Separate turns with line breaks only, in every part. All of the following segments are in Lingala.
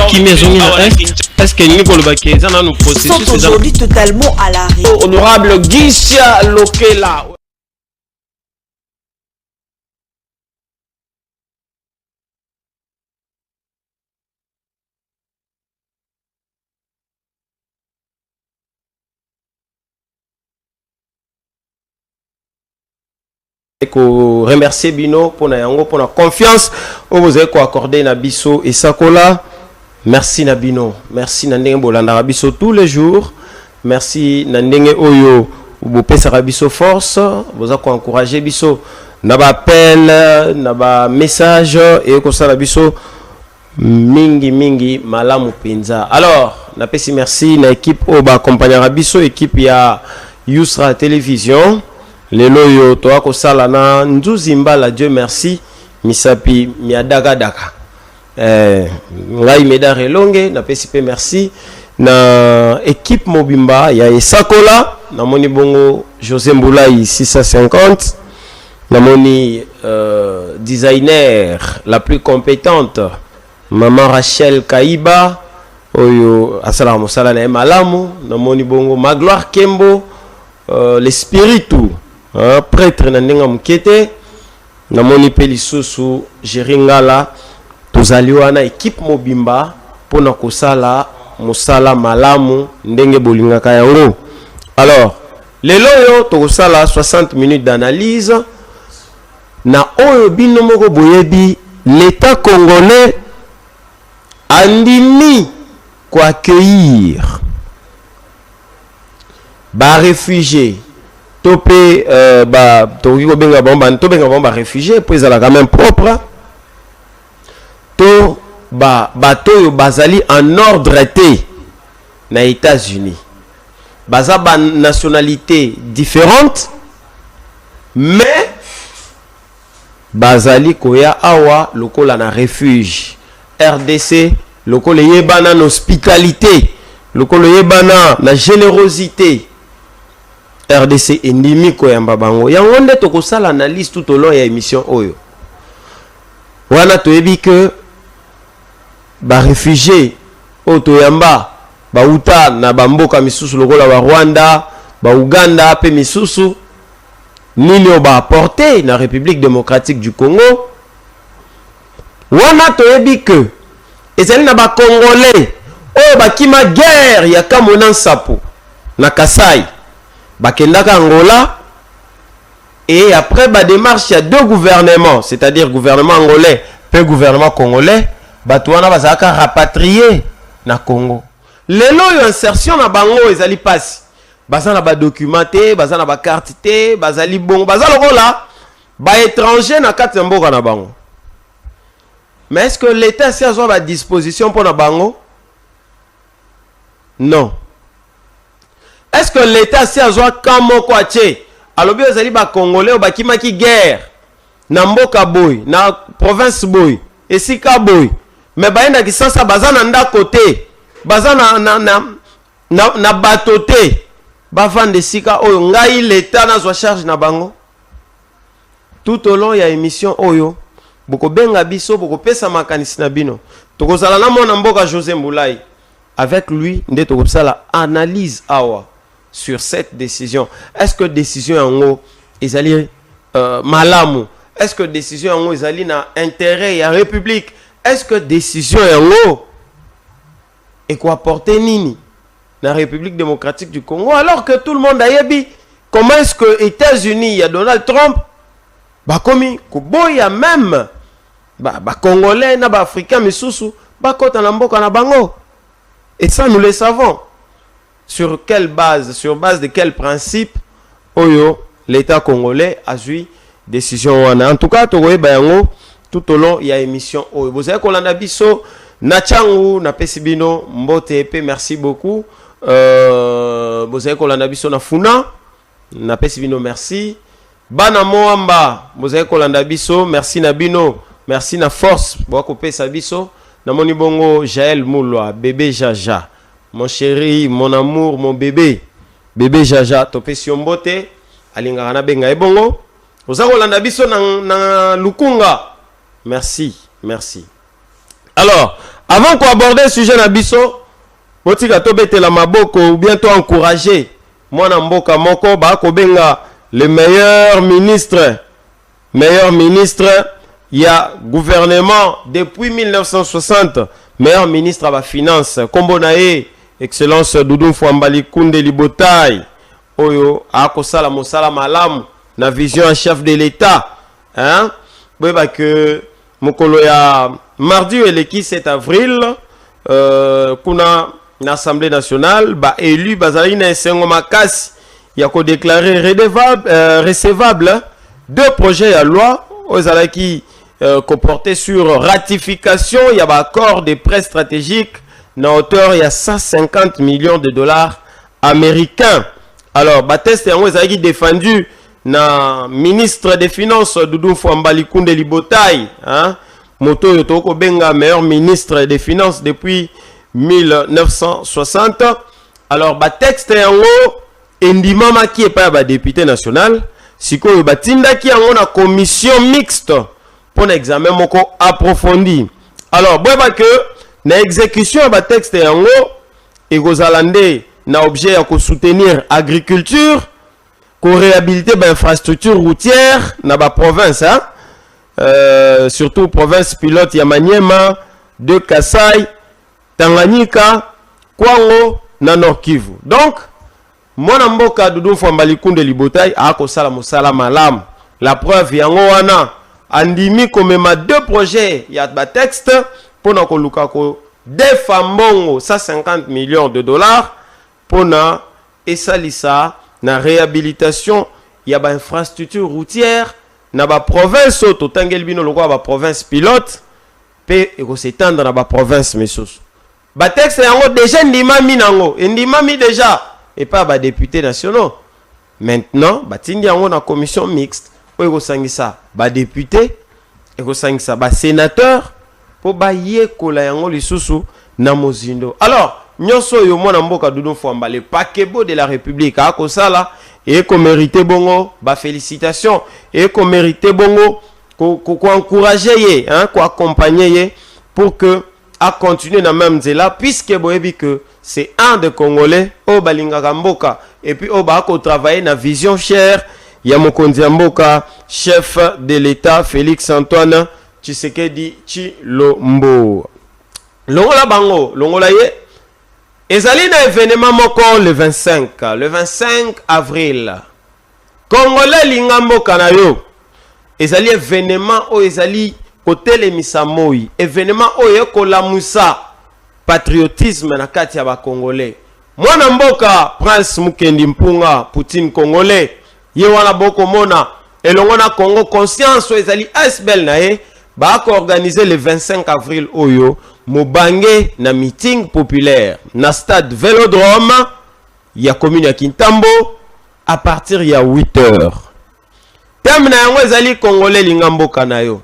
Kimi Zongi na est-ce que nous pouvons le nous processus
sont aujourd'hui totalement à l'arrêt.
Honorable Gisha Lokela. Et remercier Bino pour la confiance que vous avez accordé na biso et Sakola. Merci Nabino, merci Nandenge Bolanda biso tous les jours. Merci Nandenge Oyo vous pesa biso force, vous avez encouragé biso na ba appel, na ba message et ko sala biso mingi malamu penza. Alors, na pesi merci na équipe o ba accompagner biso équipe ya Yusra Télévision. Lelo yo toa ko sala na Nzuzimba la Dieu merci misapi miadaga daka. Ngai medare longe na PCP merci na équipe Mobimba ya Esakola na moni bongo José Mboulaï 650 na moni designer la plus compétente maman Rachel Kaiba oyo asala mosala na malamu na moni bongo Magloire Kembo l'espiritu prêtre na ndenga mukete na moni pelisusu Jeringala tozali wana équipe Mobimba pona kosala musala malamu ndenge bolingaka yango. Alors lelo yo tokosala 60 minutes d'analyse na oyo bino moko boyebi l'état congolais andimi ko accueillir ba réfugiés topé ba toki ko benga bomba réfugiés puis ala quand même propre to bato yo bazali en ordre té na États-Unis baza ba nationalité différente mais bazali koya awa lokola na refuge RDC lokola yebana na hospitalité lokola yebana na générosité RDC endimi koyamba bango yango nde tokosala analyse tout au long ya émission oyo wana toyebi que ba réfugié otoyamba ba uta na bamboka misusu lokola ba Rwanda ba Uganda pe misusu nini ba apporter na République démocratique du Congo wana toyebi que ezali na ba Congolais o ba kima guerre ya Kamona Nsapo na Kasai bakendaka Angola et après ba démarche il y a deux gouvernements c'est-à-dire gouvernement angolais et gouvernement congolais batouana bazaka rapatrié na Congo lelo yo insertion na bango ezali pasi bazana ba documenté bazana ba carte té bazali bon bazalo kola ba étranger na kati mboka na bango mais est-ce que l'état si azo ba disposition pour na bango non est-ce que l'état si azo kamo kwa che alobi ezali ba congolais o ba kimaki guerre na mboka boy na province boy esika boy mais baenda kisasa bazana nda côté bazana na batoté bavande sika oyo ngai l'état na zo charge na bango tout au long ya émission oyo boko benga biso boko pesa makanisi na bino tokozala na mona mboka José Mboulaï avec lui nde tokosala analyse awa sur cette décision. Est-ce que décision yango ezali malamu? Est-ce que décision yango ezali na intérêt ya république? Est-ce que décision yango et quoi porter nini na République démocratique du Congo alors que tout le monde a yebi comment est-ce que États-Unis il y a Donald Trump ba komi ko boya même ba congolais na ba africain misusu ba kota na mboka na bango et ça nous le savons. Sur quelle base, sur base de quel principe oyo l'État congolais a joué décision wana. En tout cas, tokoye bayango tout au long il y a émission oyo. Vous avez kolanda biso na changu na pesibino mbote epé merci beaucoup. Vous avez kolanda biso na funa na pesibino merci. Bana moamba vous avez kolanda biso merci na bino merci na force boko pesa biso na moni bongo Jaël Moulwa bébé Jaja. Mon chéri, mon amour, mon bébé. Bébé Jaja, topé siombote. Alinga na benga ebongo. Ozako landa biso na Lukunga. Merci, merci. Alors, Avant qu'on aborde le sujet na biso, botika to betela maboko ou bientôt encourager mwana mboka moko ba ko benga le meilleur ministre. Il y a gouvernement depuis 1960, meilleur ministre à la finance. Kombo nae excellence Doudou Mfwambali Koundé Libotai. Oyo akosala mosala malamu na vision chef de l'État. Hein? Beba que mokolo ya mardi eleki 7 avril kuna na Assemblée nationale ba élu bazali na esengo makasi ya ko déclarer recevable deux projets à loi aux qui comportaient sur ratification il y a un accord de prêt stratégique na hauteur il y a 150 millions de dollars américains. Alors Bateste yango ezali défendu na ministre des finances Doudou Mfwambali Koundé Libotai, hein, moto yotoko benga meilleur ministre des finances depuis 1960. Alors Bateste yango endimama qui est pas ba député national, sikoyo batinda ki yango na commission mixte pour examen moko approfondi. Alors boba que na exécution ba texte yango ekozalande na objet ya ko soutenir agriculture, ko réhabiliter ba infrastructure routière na ba province, hein? Surtout province pilote ya Maniema, de Kasai, Tanganyika, Kwango na Nord Kivu. Donc mwana mboka Doudou Mfwambali Koundé Libotai akosala mosala malamu. La preuve yango wana andimi komema deux projets ya ba texte pona ko luka ko defambongo 150 millions de dollars pona esalisa na réhabilitation ya ba infrastructure routière na ba province to tangel bino lokwa ba province pilote pe eko s'étendre na ba province mesusu. Ba texte yango déjà ndimami nango, ndimami déjà et pas ba députés nationaux. Maintenant, batindi yango na commission mixte, eko sangisa ba député, eko sangisa ba sénateur po ba yekola yango lisusu na mozindo. Alors, nyonso yo mwana mboka Doudou Mfwambali pakebo de la République ako sala et ko mériter bongo ba félicitations et ko mériter bongo ko encourager ye, hein, ko accompagner ye pour que à continuer dans même zela puisque boyebi que c'est un des Congolais au balinga mboka et puis au bako travailler na vision chère ya mokonzi mboka chef de l'État Félix Antoine Tshisekedi Tshilombo. Longola bango, longola ye ezali na événement moko le 25 avril. Congolais linga mboka na yo. Ezali événement o ezali Hôtel Misamoi, événement oye kolamusa patriotisme na kati ya ba Congolais. Mwana mboka Prince Mukendi Mpunga Poutine Congolais, ye wana boko mona elongo na Congo conscience ezali asbel na ye ba ko organiser le 25 avril oyo mobange na meeting populaire na stade Vélodrome ya commune ya Kintambo à partir ya 8h. Thème na yango ezali Congolais linga mboka na yo.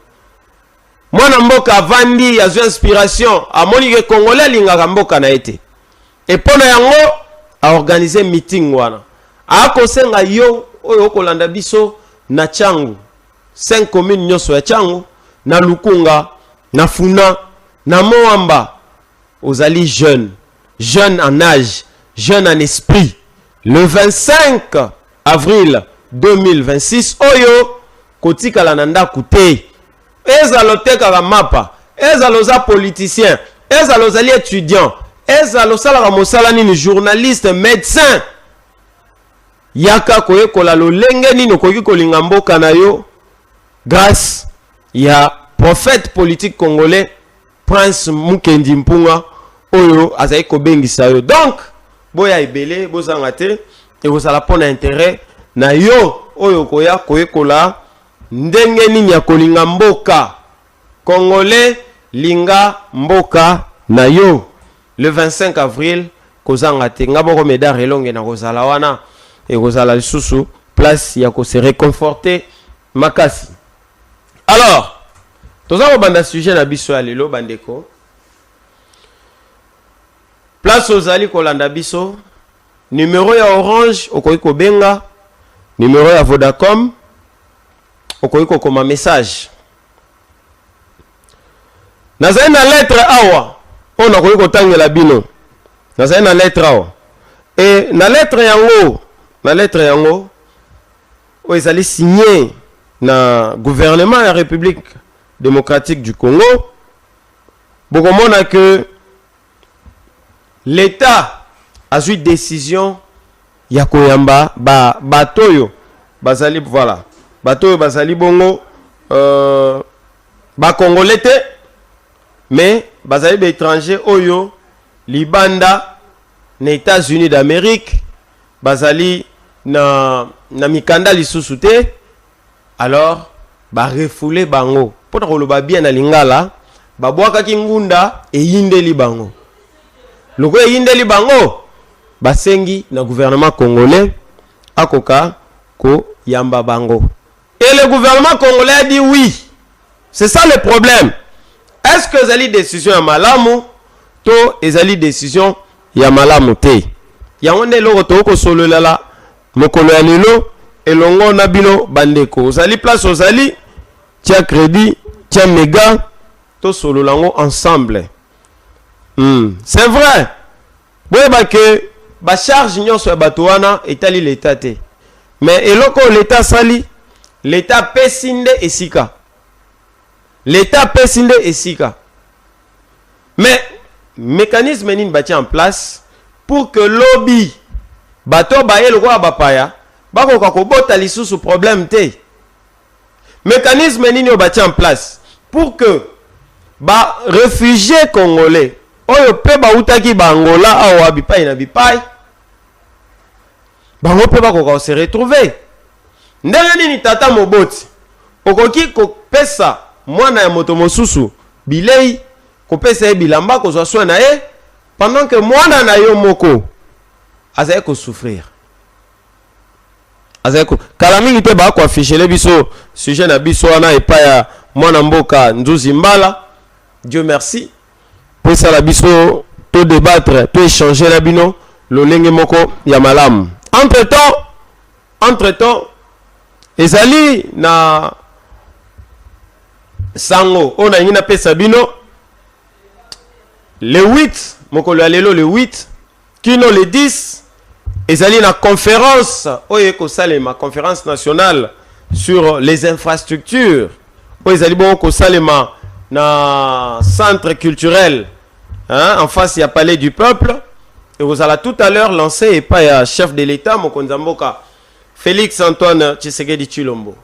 Mwana mboka vandi ya zo inspiration amoni ke Congolais lingaka mboka na ete. Et pona yango a organiser meeting wana. Akosenga yo oyo kolanda biso na Tchangu. 5 communes nyonso ya Tchangu, na Lukunga, na Funa, na Moamba. Ozali jeune en âge, jeune en esprit. Le 25 avril 2026 oyo kotika la nanda kute. Ezalo teka mapa, ezalo za politicien, ezalo zali étudiant, ezalo sala mosala nini journaliste, médecin. Yaka koye kola lolenge nini koki kolinga mboka na yo grâce ya prophète politique congolais Prince Mukendi Mpunga oyo azali kobengisa yo. Donc boya ebele bozanga te et vous allez prendre intérêt na yo oyo koya koye kola ndenge nini ya kolinga mboka Congolais linga mboka na yo. Le 25 avril kozanga te ngaboko medar elonge na kozala wana et kozala lisusu place ya ko se réconforter makasi. Alors toza banda sujet na biso ya lelo bandeko. Place ozali kolanda biso numéro ya Orange okoki kobenga, numéro ya Vodacom okoki koma message. Nazali na lettre awa on a koyi kotangela bino nazali na lettre awa et na lettre yango oyo ezali signé na gouvernement ya République démocratique du Congo bokomona que l'État a eu décision ya koyamba batoyo bazali voilà batoyo bazali bongo ba congolais te mais bazali ba étranger oyo libanda na États-Unis d'Amérique bazali na mikanda lisusu te alors ba refoulé bango pona koloba bien na lingala babwaka kingunda eyindeli bango loko eyindeli bango basengi na gouvernement congolais akoka ko yamba bango et le gouvernement congolais a dit oui. C'est ça le problème. Est-ce que ezali décision ya malamu to ezali décision ya malamu te yango nde eloko tokosololela mokolo ya lelo elongo na bino bandeko ozali place ozali tia crédit tia méga tosololango ensemble. C'est vrai boyeba ke bacharge nyonso ya bato wana etali l'état te mais eloko l'état sali l'état pesinde esika l'état pesinde esika mais mécanisme nini bâti en place pour que lobby bato baye lokwa bapaya bakoka kobota lisusu problème te mécanisme nini o bâti en place pour que ba réfugiés congolais oyo pe bautaki bangola awa bipai na bipai bango pe bakoka se retrouver ndenge nini tata moboti okoki kopesa mwana ya moto mosusu bilei kopesa ye bilamba kozwa soin na ye pendant que mwana na yo moko azali kosouffrir azali kala mingi te bakoafishele biso sujet na biso wana epai ya mwana mboka Nzuzi Mbala Dieu merci pour ça la biso to débattre to échanger na bino lolenge moko ya malamu entre temps ezali na sango on a ngina pesa bino le 8 mokolo ya lelo le 8 kino le 10 ezali na conférence oyo ko salema conférence nationale sur les infrastructures oyo ezali bon ko salema na centre culturel en face ya palais du peuple et vous allez tout à l'heure lancer et pas chef de l'État mokonzi mboka Félix Antoine Tshisekedi Tshilombo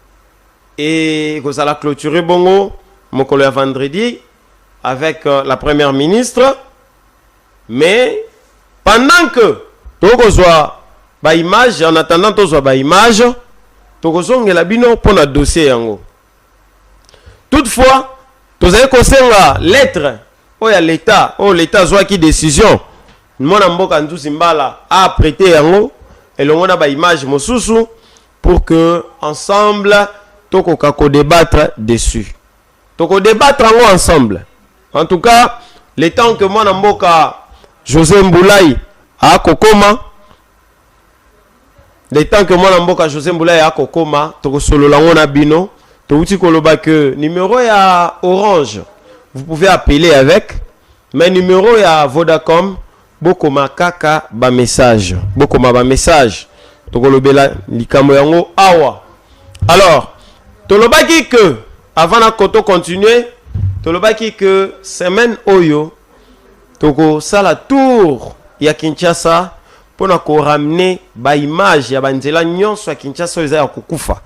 et vous allez clôturer bongo mokolo ya vendredi avec la première ministre mais pendant que tokozwa ba image en attendant tozwa ba image tokozongela bino pona dossier yango toutefois tozali kosenga lettre oya l'état l'état zwaki décision mwana mboka Nzuzi Mbala a prêté yango elongo na ba image mosusu pour que ensemble tokoka ko débattre dessus toko débattre ensemble en tout cas le temps que mwana mboka José Mboulay a kokoma le temps que mwana mboka José Mboulay a kokoma toko solo lango na bino touti koloba que numéro ya Orange vous pouvez appeler avec mais numéro ya Vodacom bokoma kaka ba message bokoma ba message tokolobela likambo yango awa alors tolobaki que avant na koto continuer tolobaki que semaine oyo toko sala tour ya Kinshasa pona ko ramener ba image ya banzela nyonso ya Kinshasa ezali ya kukufa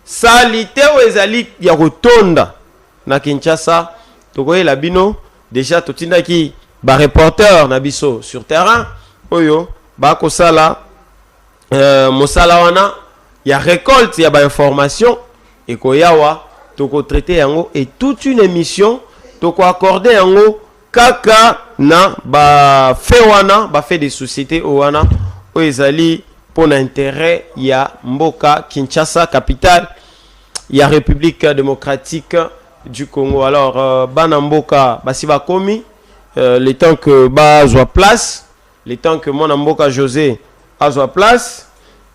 salite ezali ya kotonda na Kinshasa tokoyela bino déjà totindaki ba reporter na biso sur terrain oyo ba ko sala mosala wana ya récolte ya ba information et koyawa toko traiter yango et toute une émission toko accorder yango kaka na ba fait wana ba fait des sociétés wana o ezali pour l'intérêt ya mboka Kinshasa capitale ya République démocratique du Congo. Alors bana mboka basi ba komi le temps que ba zwa place le temps que mwana mboka José azwa place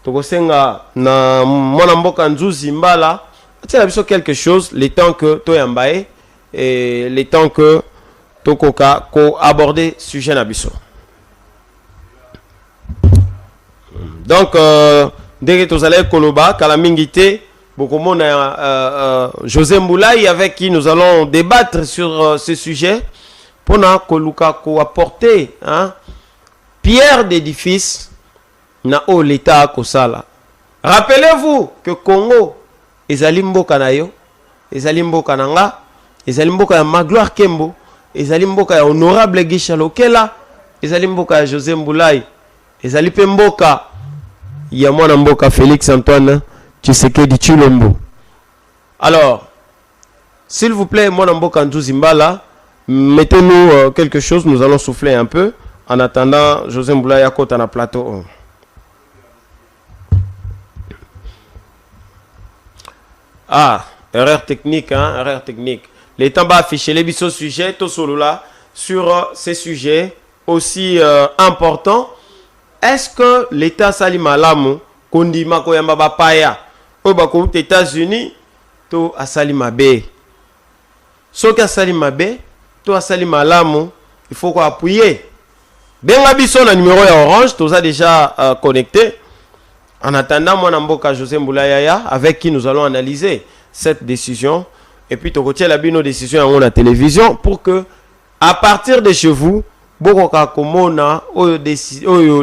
tokosenga na mwana mboka Nzuzi Mbala atia biso quelque chose le temps que toyambaye et le temps que tokoka ko aborder sujet na biso. Donc dès que vous allez koloba kalamingité beaucoup monde José Mboulaye avec qui nous allons débattre sur ce sujet pour na koluka ko apporter pierre d'édifice na o l'état kosala. Rappelez-vous que Congo ezali mboka na yo, ezali mboka na nga, ezali mboka ya Magloire Kembo, ezali mboka ya honorable Gisha Lokela, ezali mboka ya José Mboulaye, ezali pe mboka ya mwana mboka Félix Antoine Tshisekedi Tshilombo. Alors, s'il vous plaît, mwana mboka Nzuzi Mbala, mettez-nous quelque chose, nous allons souffler un peu en attendant José Mboulaye à côté na plateau. Ah, erreur technique, erreur technique. Les temps va afficher les bisous sujets, tout solo là, sur ces sujets aussi importants. Est-ce que l'État sali malamu, kondima koyamba bapaya, au bako États-Unis, to asali mabe. Soki asali mabe, to asali malamu, il faut qu'on appuyer. Benga biso na numéro ya Orange, tout ça déjà connecté. En attendant, moi, Namboka José Mboulaye, avec qui nous allons analyser cette décision. Et puis, tu retiens la nos décisions à la télévision pour que, à partir de chez vous,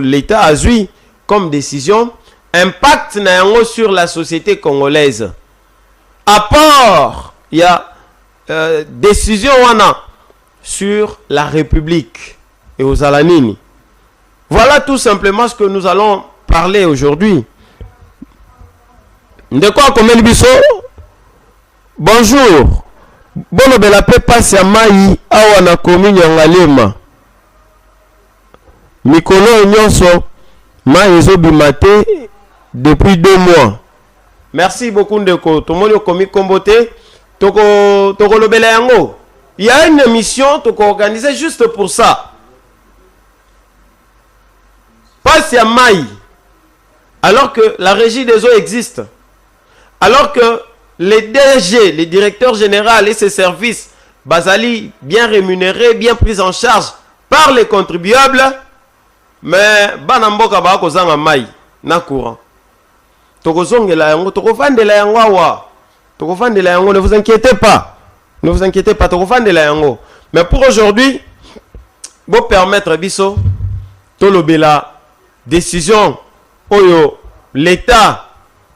l'État a eu comme décision, impact sur la société congolaise. À part, il y a décision sur la République et aux Alanini. Voilà tout simplement ce que nous allons parler aujourd'hui. De quoi comme biso? Bonjour. Bono bela pe passe ya mai awa na commune ya Ngalema. Mikolo nyonso mai ezobimate depuis 2 mois. Merci beaucoup ndeko. Tomoni komi kombote toko lobela yango. Il y a une émission toko organisée juste pour ça. Passe ya mai. Alors que la régie des eaux existe, alors que les DG, les directeurs généraux et ses services, Bazali, bien rémunérés, bien pris en charge par les contribuables, mais Banamboka Bako Zanga Mai, na courant. Tokozonge la yango, Tokofan de la yango awa. Tokofan de la yango, ne vous inquiétez pas. Ne vous inquiétez pas, Tokofan de la yango. Mais pour aujourd'hui, vous permettre Bisso, Tolobela, décision. Oyo, l'État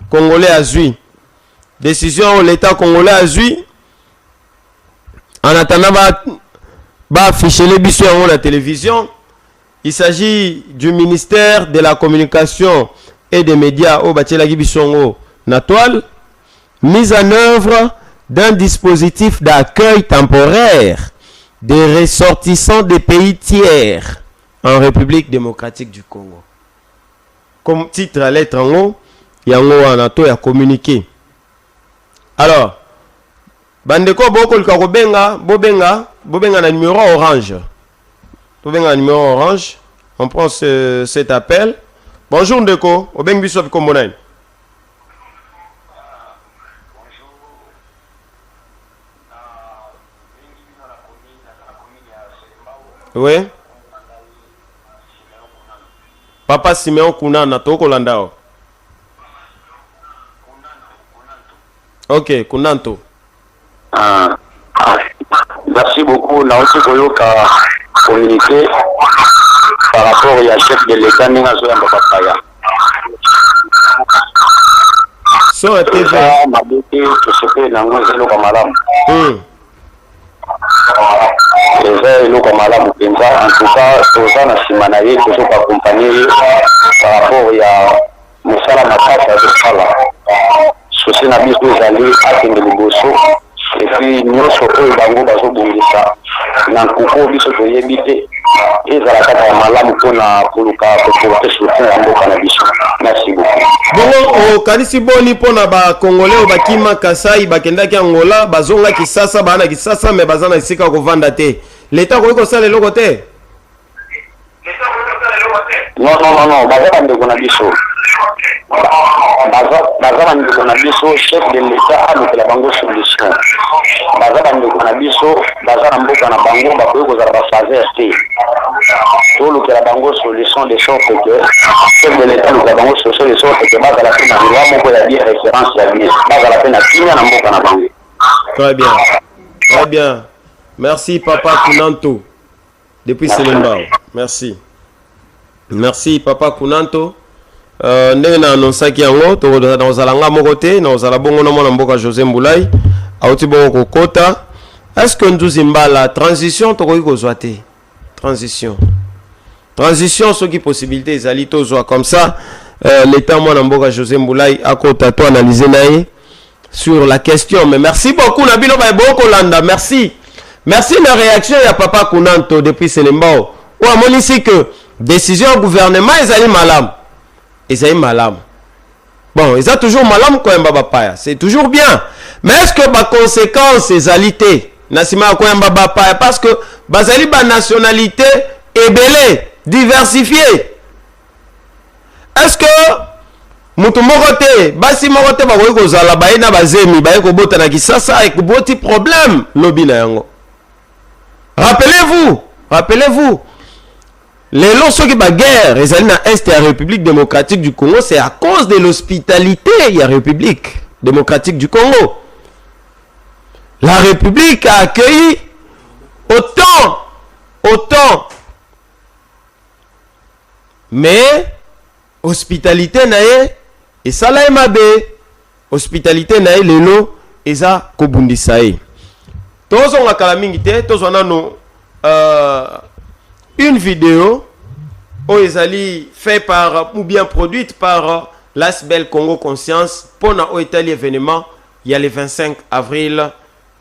congolais a eu. Décision l'État congolais a eu. En attendant, va afficher les bisous à la télévision. Il s'agit du ministère de la Communication et des Médias au Bachelagi Bissongo Natoile. Mise en œuvre d'un dispositif d'accueil temporaire des ressortissants des pays tiers en République démocratique du Congo. Comme titre à lettre en haut, il y a un anato à communiquer. Alors, bandeko boko likakobenga, bobenga na numéro orange. Bobenga na numéro orange. On prend cet appel. Bonjour ndeko, obeng biso komonai. Oui. Papa Simeon Kunana, toko landao. Ok, Kunanto.
Merci beaucoup. Naosi Koyoka communiqué par rapport au chef de l'État Ninga Zoya Mbapaya.
So a TV.
Mabete, tout ce que Nango Zelo Kamalam. Les comme en tout cas, tous en Simanaï, toujours accompagné par rapport à Moussala Makasa de Sala. Souci Nabi Zali, Atenge Liboso, et puis nous sommes au Bango Bazo Bungisa, Nankuko, Biso Yebite, et Zalakata Malam Kona Kuluka, pour te soutenir en Cannabis. Merci beaucoup.
Bon, au Kanisi Boni Pona ba Congolais, au Bakima Kasai, Bakenda Angola, Bazonga Kisasa, Bana Kisasa, mais Bazana Sika Kovandate. L'État quoi ça les logotés?
Non, Bazana de Konabiso. baza bandeko na biso chef de l'état alukela bango solution baza bandeko na biso baza na mboka na bango bakoki kozala bafaser te tolukela bango solution de sorte que chef de l'état alukela bango solution de sorte que bazala pe na loi moko ya bien référence ya bien bazala pe na kimia na mboka na bango.
Très bien, très bien. Merci Papa Kunanto depuis Selembao. Merci. Merci Papa Kunanto. Ndenge na annonçaki yango na ozalanga moko te na ozala bongo na mwana mboka José Mboulay auti bongo kokota. Est-ce que Nduzi Mbala transition tokoki kozwa te? Transition soki possibilité ezali tozwa comme ça l'état mwana mboka José Mboulay akota to analyser naye sur la question. Mais merci beaucoup Nabilo Baiboko Landa. Merci la réaction ya Papa Kunanto depuis Selembao. Ou amonisi que décision gouvernement ezali malam. Ezali malam. Bon, ils ont toujours malam quand même paya. C'est toujours bien. Mais est-ce que ba conséquence ezali te? Nasima ko yamba paya parce que bazali ba nationalité ebele, diversifiée. Est-ce que mutu moko te, basi moko te bakoki kozala baye na bazemi, baye ko bota na kisasa et ko boti problème lobi na yango. Rappelez-vous. Les lorsque la guerre est dans l'Est de la République démocratique du Congo, c'est à cause de l'hospitalité de la République démocratique du Congo. La République a accueilli autant. Mais, hospitalité nae, et ça là mabe, hospitalité nae, lelo, et ça, kobundisae. Tous on a calamité, tous on a nos, une vidéo fait par ou bien produite par l'Asbel Congo Conscience pour l'événement il y a le 25 avril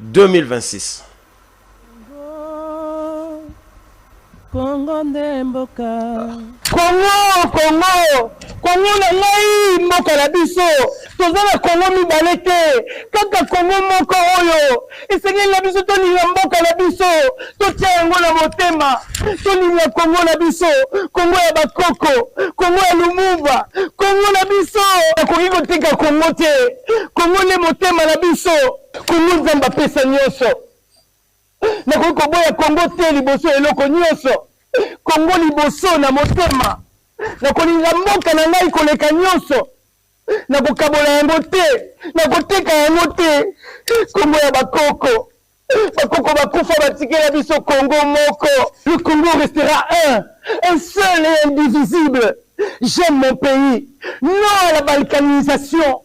2026.
Congo ndemboka
Congo na ngai mboka na biso tozala Congo mibale te kaka Congo moko oyo esengeli na biso toninga mboka na biso totia yango na motema toninga Congo na biso Congo ya bakoko Congo ya Lumumba Congo na biso nakoki kotika Congo te Congo nde motema na biso Congo Nzambe apesa nyonso nakoki koboya Congo te liboso eloko nyonso Congo liboso na motema nakolinga mboka na ngai koleka nyonso nakokabola yango te nakoteka yango te Congo ya bakoko bakufa batikela biso Congo moko. Le Congo restera un seul et indivisible. J'aime mon pays. Non à la balkanisation.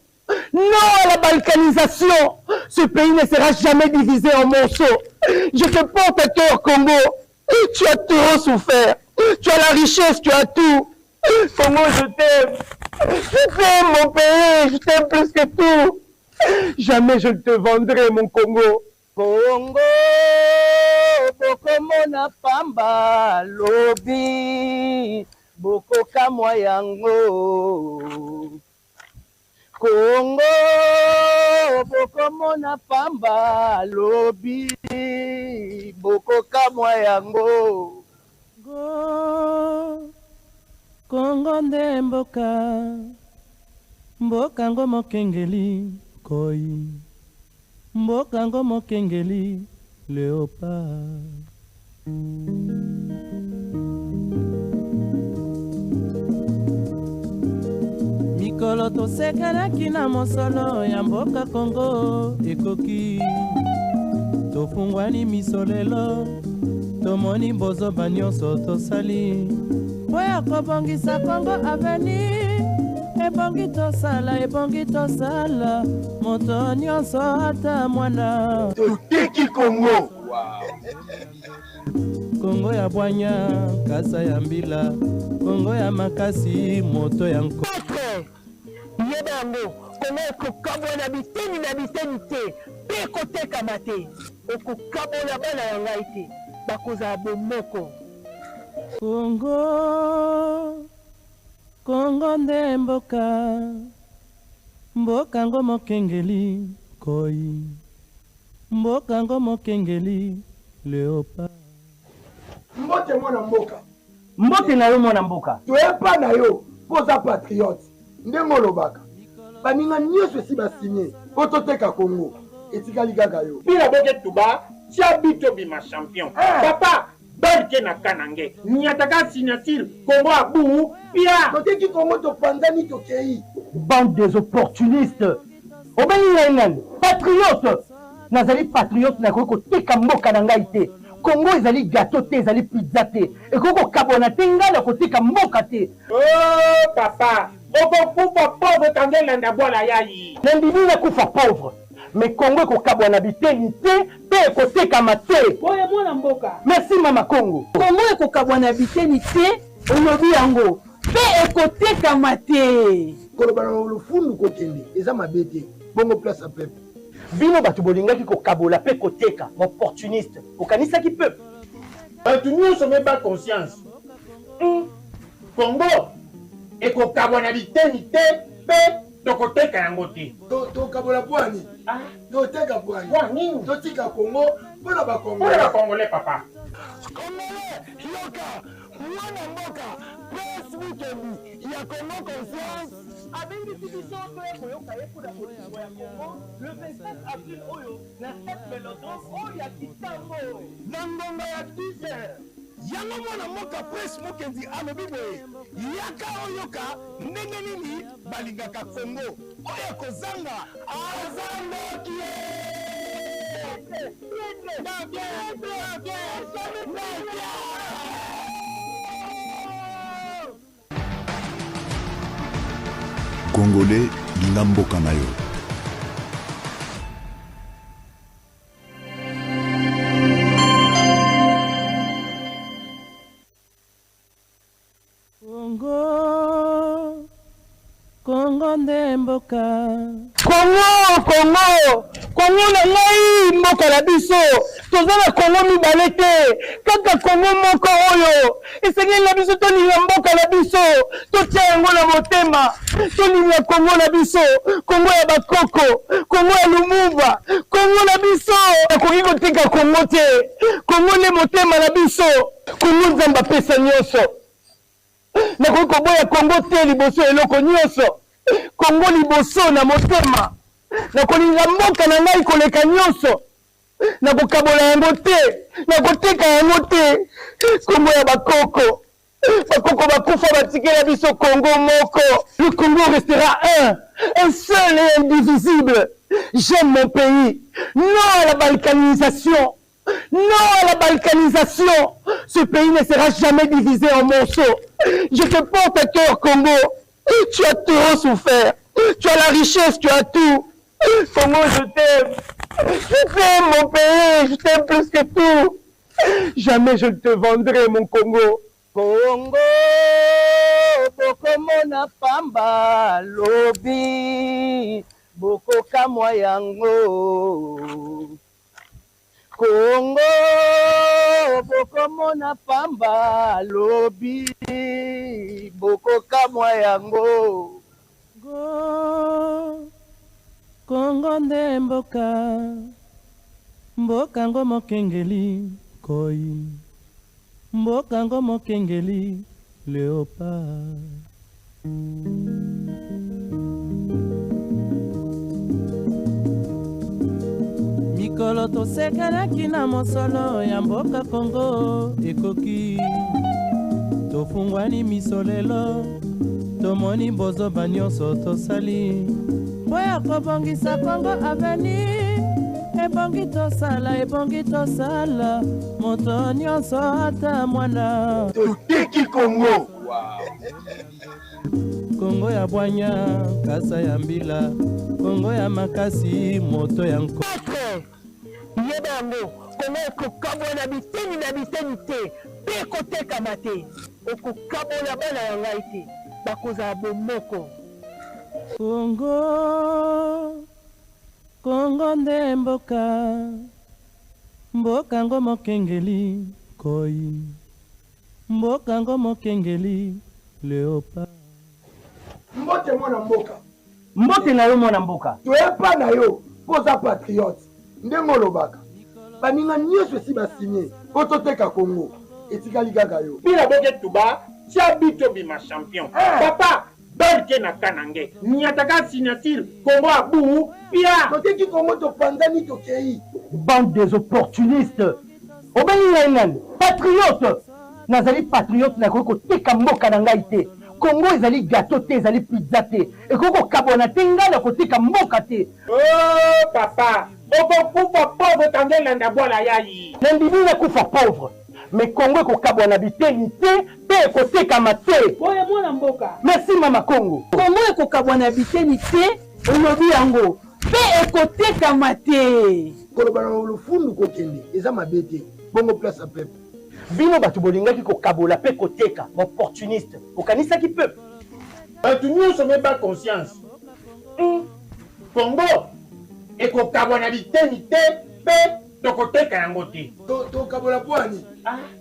Non à la balkanisation. Ce pays ne sera jamais divisé en morceaux. Je te porte à cœur, Congo. Tu as trop souffert. Tu as la richesse, tu as tout. Congo, je t'aime. Je t'aime, mon pays. Je t'aime plus que tout. Jamais je ne te vendrai, mon Congo. Congo, bokomona pamba lobi, bokoka moyango. Congo, bokomona pamba lobi, bokoka moyango.
Go, Congo nde mboka ngo mokengeli koi. Mboka ngo mokengeli léopard. Mikolo tosekanaki na mosolo ya mboka Congo ekoki. Tofungwani misolelo tomoni bozoba nyonso tosali po ya kobongisa Congo avenir. Ebongi tosala moto nyonso ata mwana
toteki Congo.
Congo ya bwanya kasa ya mbila Congo ya makasi moto ya nko
yebango Congo ekokabona biteni te pe kotekama te okokabona bana ya ngai te bakozala bomoko.
Congo nde mboka ngo mokengeli koi. Mboka ngo mokengeli léopard.
Mbote mwana mboka.
Mbote na yo mwana mboka.
Toyepa na yo poza patriote. ndenge olobaka baninga nyonso esi basinye po toteka Congo etikali kaka yo
pila boke tuba tia bito bima champion papa barke na kanange nyataka signature Congo abu pia
toteki Congo topanzani tokei
bande des opportunistes obengi patriote nazali patriote nakoki koteka mboka na ngai te Congo ezali gâteau te ezali pizza te ekoki kokabwana te ngai na koteka mboka te
oh papa okokufa pauvre kangelanda bwala yayi
nandimi nakufa pauvre mais Congo ekokabwana biteni te mpe ekotekama te
oyo mwana mboka
merci mama Congo
Congo ekokabwana biteni te olobi yango mpe ekotekama te
koloba na olufundu kokende eza mabe te bongo place ya peuple
bino bato bolingaki kokabola mpe koteka opportuniste okanisaki peuple
bato nyonso meba conscience Congo ekokabwana biteni te mpe tokoteka yango te
tokabola pwani toteka pwani totika Congo mpona
bakongole papa
yoka mwana mboka prince wikendi ya Congo conscience
abengisi biso mpe koyoka ye mpona kolingo ya Congo le 27 avril oyo na 7 Vélodrome oyo ya Kitambo
na ngonga ya 10h yango mwana mboka prince mokenzi alobi boye yaka oyoka ndenge nini balingaka Congo oyo kozanga azandoki
Congolais linga mboka na yo.
Congo nde mboka
Congo na ngai mboka na biso toza na Congo mibale te kaka Congo moko oyo esengeli na biso tolinga mboka na biso totia yango na motema tolinga Congo na biso Congo ya bakoko Congo ya Lumumba Congo na biso nakoki kotika Congo te Congo nde motema na biso Congo nzambe apesa nyonso nakoki koboya Congo te liboso eloko nyonso Congo liboso na motema nakolinga mboka na ngai koleka nyonso nakokabola yango te nakoteka yango te Congo ya bakoko bakufa batikela biso Congo moko le Congo restera un seul et indivisible j'aime mon pays non à la balkanisation non à la balkanisation ce pays ne sera jamais divisé en morceaux je te porte à cœur Congo tu as trop souffert tu as la richesse tu as tout Congo je t'aime mon pays je t'aime plus que tout jamais je ne te vendrai mon Congo
Congo bokomona pamba lobi bokokamwa yango Congo bokomona pamba lobi bokokamwa yango
Congo nde mboka ngo mokengeli koi mboka ngo mokengeli léopard mikolo tosekanaki na mosolo ya mboka Congo ekoki tofungwani misolelo tomoni bozoba nyonso tosali boya kobongisa Congo avenir ebongi tosala moto nyonso ata mwana
toteki Congo
Congo ya bwanya kasa ya mbila Congo ya makasi moto ya nko
yeba yango Congo ekokabona biteni na biteni te mpe ekotekama te okokabona bana ya ngai te bakozala bomoko
Congo nde mboka ngo mokengeli koi mboka ngo mokengeli léopard
mbote mwana mboka
mbote na yo mwana mboka
toyepa na yo poza patriote ndenge olobaka baninga nyonso esi basinye po toteka Congo etikali kaka yo
pila boke tuba tia bito bima champion papa Balke na Kanange. Nyataka signature Congo Abou. Pia.
Côté qui Congo to pandani to kei. Bande des opportunistes. Obéi patriote. Nazali patriote na koko teka mboka na ngai te. Congo ezali gâteau te, ezali pizza te. Et koko kabona te ngala ko teka mboka te.
Oh papa. Oko kufa pauvre tangela ndabola yayi.
Nandimi na kufa pauvre. Mais Congo ko kabona biteni te, pe ko teka mate.
Oye mwana mboka.
Merci mama Congo.
Congo eko kabona biteni te, olobi yango. Pe eko teka mate.
Koloba na lufundu ko kende, eza mabete. Bongo place à peuple. Bino batu bolingaki ko kabola pe ko teka, opportuniste. Okanisa ki peuple.
Batu nyonso meba conscience. Congo eko kabona biteni te, pe tokoteka yango te.
To kabola pwani.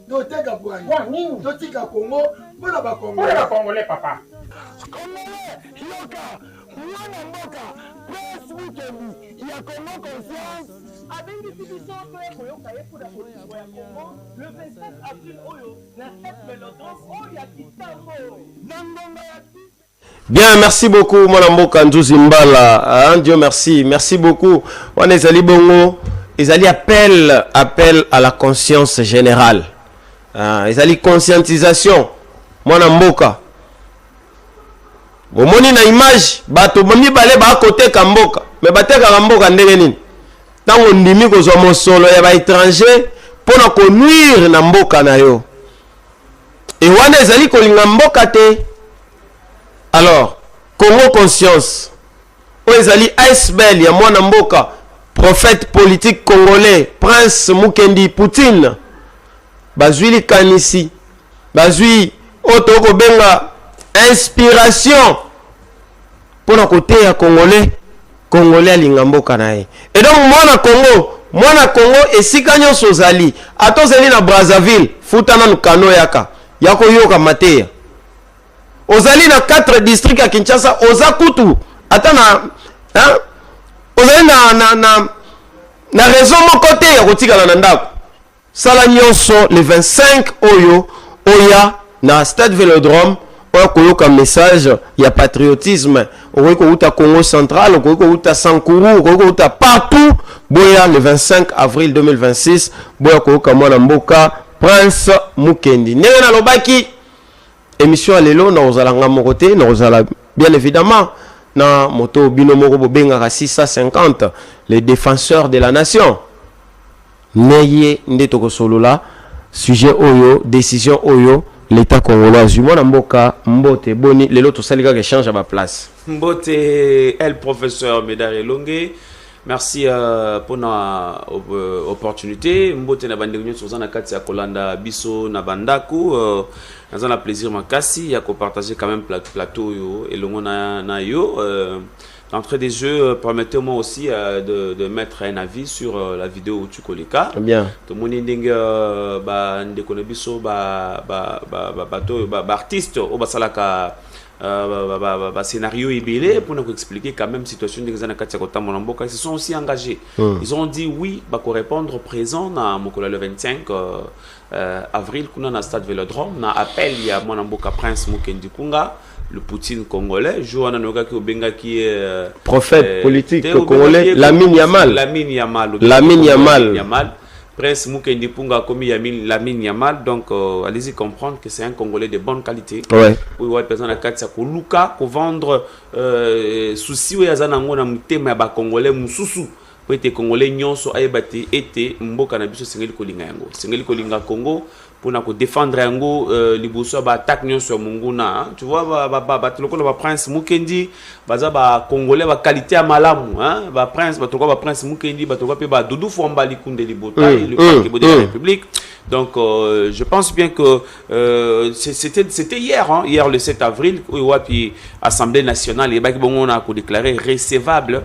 To teka pwani.
Pwani.
To tika Congo, pona ba Congo.
Pona ba Congolais papa.
Congolais, yoka, mwana mboka, presse weekend, ya Congo conscience. Abengi biso to ekoyoka yekola politiko ya Congo, le 27 avril oyo, na cette Vélodrome oyo ya Kitambo. Nandonga ya
Bien, merci beaucoup, mon amboka Nzuzi Mbala. Hein, Dieu merci. Merci beaucoup. On est allé bongo. Ils allaient appel à la conscience générale. Ils allaient conscientisation. Mon amboka. Bon, moni na image. Bato moni balé ba côté kamboka. Mais baté kamboka ndenge nini. Tango ndimi ko zo mosolo ya ba étranger pour na ko nuire na mboka na yo. Et wana ezali ko linga mboka te. Alors, Congo Conscience, Oezali Aisbel, ya mwana mboka, prophète politique congolais, Prince Mukendi Poutine, Bazui Kanisi, Bazui Otoko Benga, inspiration pour le côté ya Congolais à Lingamboka nae. Et donc, mwana Congo, et si kanyo sozali, atozali na Brazzaville, futana nukano yaka, yako yoka mateya. Ozali na 4 districts à Kinshasa, Ozakutu, atana, hein? Ozali na raison mon côté ya kotika la nandako. Sala nyonso le 25 oyo, oya na stade Vélodrome, oya koyoka message ya patriotisme. Oyo uta Congo central, oyo uta Sankuru, oyo uta partout. Boya le 25 avril 2026, boya koyoka mwana mboka Prince Mukendi. Nenge na lobaki émission à l'élo, nous allons mon côté, nous allons bien évidemment na moto bino moko bobenga 650 les défenseurs de la nation. Neye ndetoko solola sujet oyo décision oyo l'état congolais zumona mboka mbote boni lelo to salika que change à ma place.
Mbote el professeur Médard Longue. Merci pour l'opportunité. Mbote na bande union sur na kati ya kolanda biso na bandaku. Nous avons plaisir makasi ya ko partager quand même plateau yo et longo na yo. D'entrée des jeux, permettez-moi aussi de mettre un avis sur la vidéo Tukoleka.
Bien.
Tout le monde ndenge ba ndekone biso ba artiste au basalaka scénario ébélé pour nous expliquer quand même situation des années 4 ils se sont aussi engagés. Ils ont dit oui bah répondre présent na mokola le 25 avril kuna na stade Vélodrome na appel ya mwana mboka Prince Mukendi Kunga le Poutine congolais Joana Noga qui obenga qui est
prophète politique congolais Lamine Yamal
Prince Mukendi Punga commis Lamine Yamal, donc allez-y comprendre que c'est un Congolais de bonne qualité.
Ouais.
Oui, ouais, personne à 4 ko luka ko vendre souci ou yazana ngona mutema ba Congolais mususu. Pour être Congolais nyonso ayebati été mboka na biso sengeli kolinga yango. Sengeli kolinga Congo pour na ko défendre yango liboso ba attaque nyonso munguna. Tu vois ba lokolo ba Prince Mukendi baza ba Congolais ba qualité ya malamu hein ba Prince ba toko ba Prince Mukendi ba toko pe ba Doudou Fwamba Likunde Libota le parti de la République. Donc je pense bien que c'était hier hein, hier le 7 avril où puis Assemblée nationale et ba on a déclaré recevable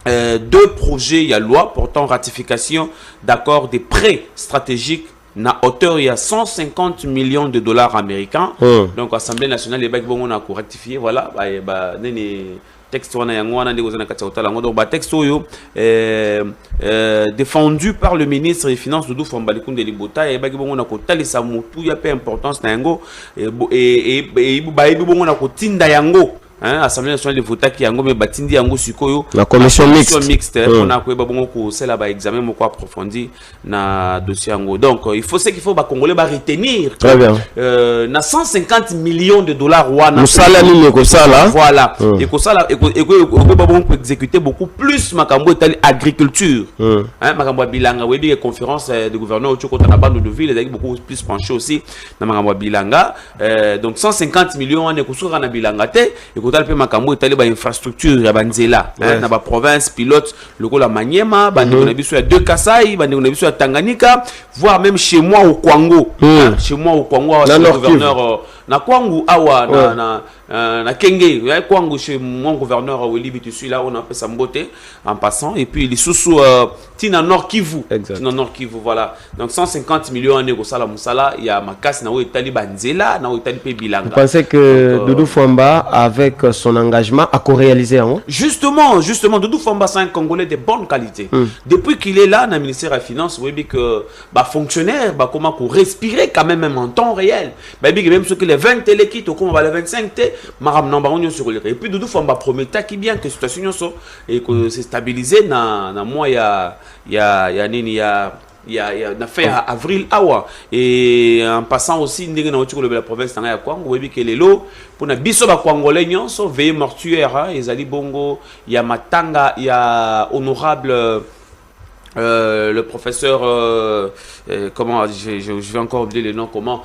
2 projets, il y a loi portant ratification d'accord des prêts stratégiques à hauteur il y a 150 millions de dollars américains. Donc l'Assemblée nationale, les on a ratifié, voilà, texte wana yango wana ndeko zana kati otala ngo donc ba texte oyo défendu par le ministre des Finances Doudou Famba Likunde Libota et baki bongo na ko talisa mutu ya pe importance na yango et ba yebi bongo na ko tinda yango Assemblée nationale de vote qui yango me batindi yango sikoyo
la commission mixte
on a ko ba bongo ko c'est là ba examen moko approfondi na dossier yango donc il faut ce qu'il faut ba congolais ba retenir
très bien
na 150 millions de dollars wana
musala ni ko sala
voilà et ko sala et ko ba bongo ko exécuter beaucoup plus makambo etali agriculture makambo bilanga webi conférence de gouverneur au Choko na bande de ville avec beaucoup plus penché aussi na makambo bilanga donc 150 millions on est ko soka na bilanga te total pe makambo etali ba infrastructure ya banzela na ba province pilote lokola Maniema bandeko na biso ya deux Kasai bandeko na biso ya Tanganyika voire même chez moi au Kwango chez moi au Kwango le gouverneur na Kwangu awa na Kenge ya Kwangu chez mon gouverneur Willy Bitusui là on a fait sa beauté en passant et puis les sous tina Nord Kivu tina Nord Kivu voilà donc 150 millions en sala musala il y a makasi na etali banzela na etali pe bilanga.
Vous pensez que Doudou Famba avec son engagement a co-réalisé hein?
Justement Doudou Famba c'est un Congolais de bonne qualité. Depuis qu'il est là dans le ministère des Finances, vous voyez que fonctionnaire comment pour respirer quand même en temps réel. Même ceux que les 20 télé qui comme les 25 t maram namba on sur le et puis Doudou Famba promet qui bien que situation so et que c'est stabilisé na mois il y a fait avril awa et en passant aussi ndenge na otiko la province na ya Kwango webi ke lelo pour na biso ba Congolais nyonso veille mortuaire ezali bongo ya matanga ya honorable le professeur comment je vais encore oublier le nom comment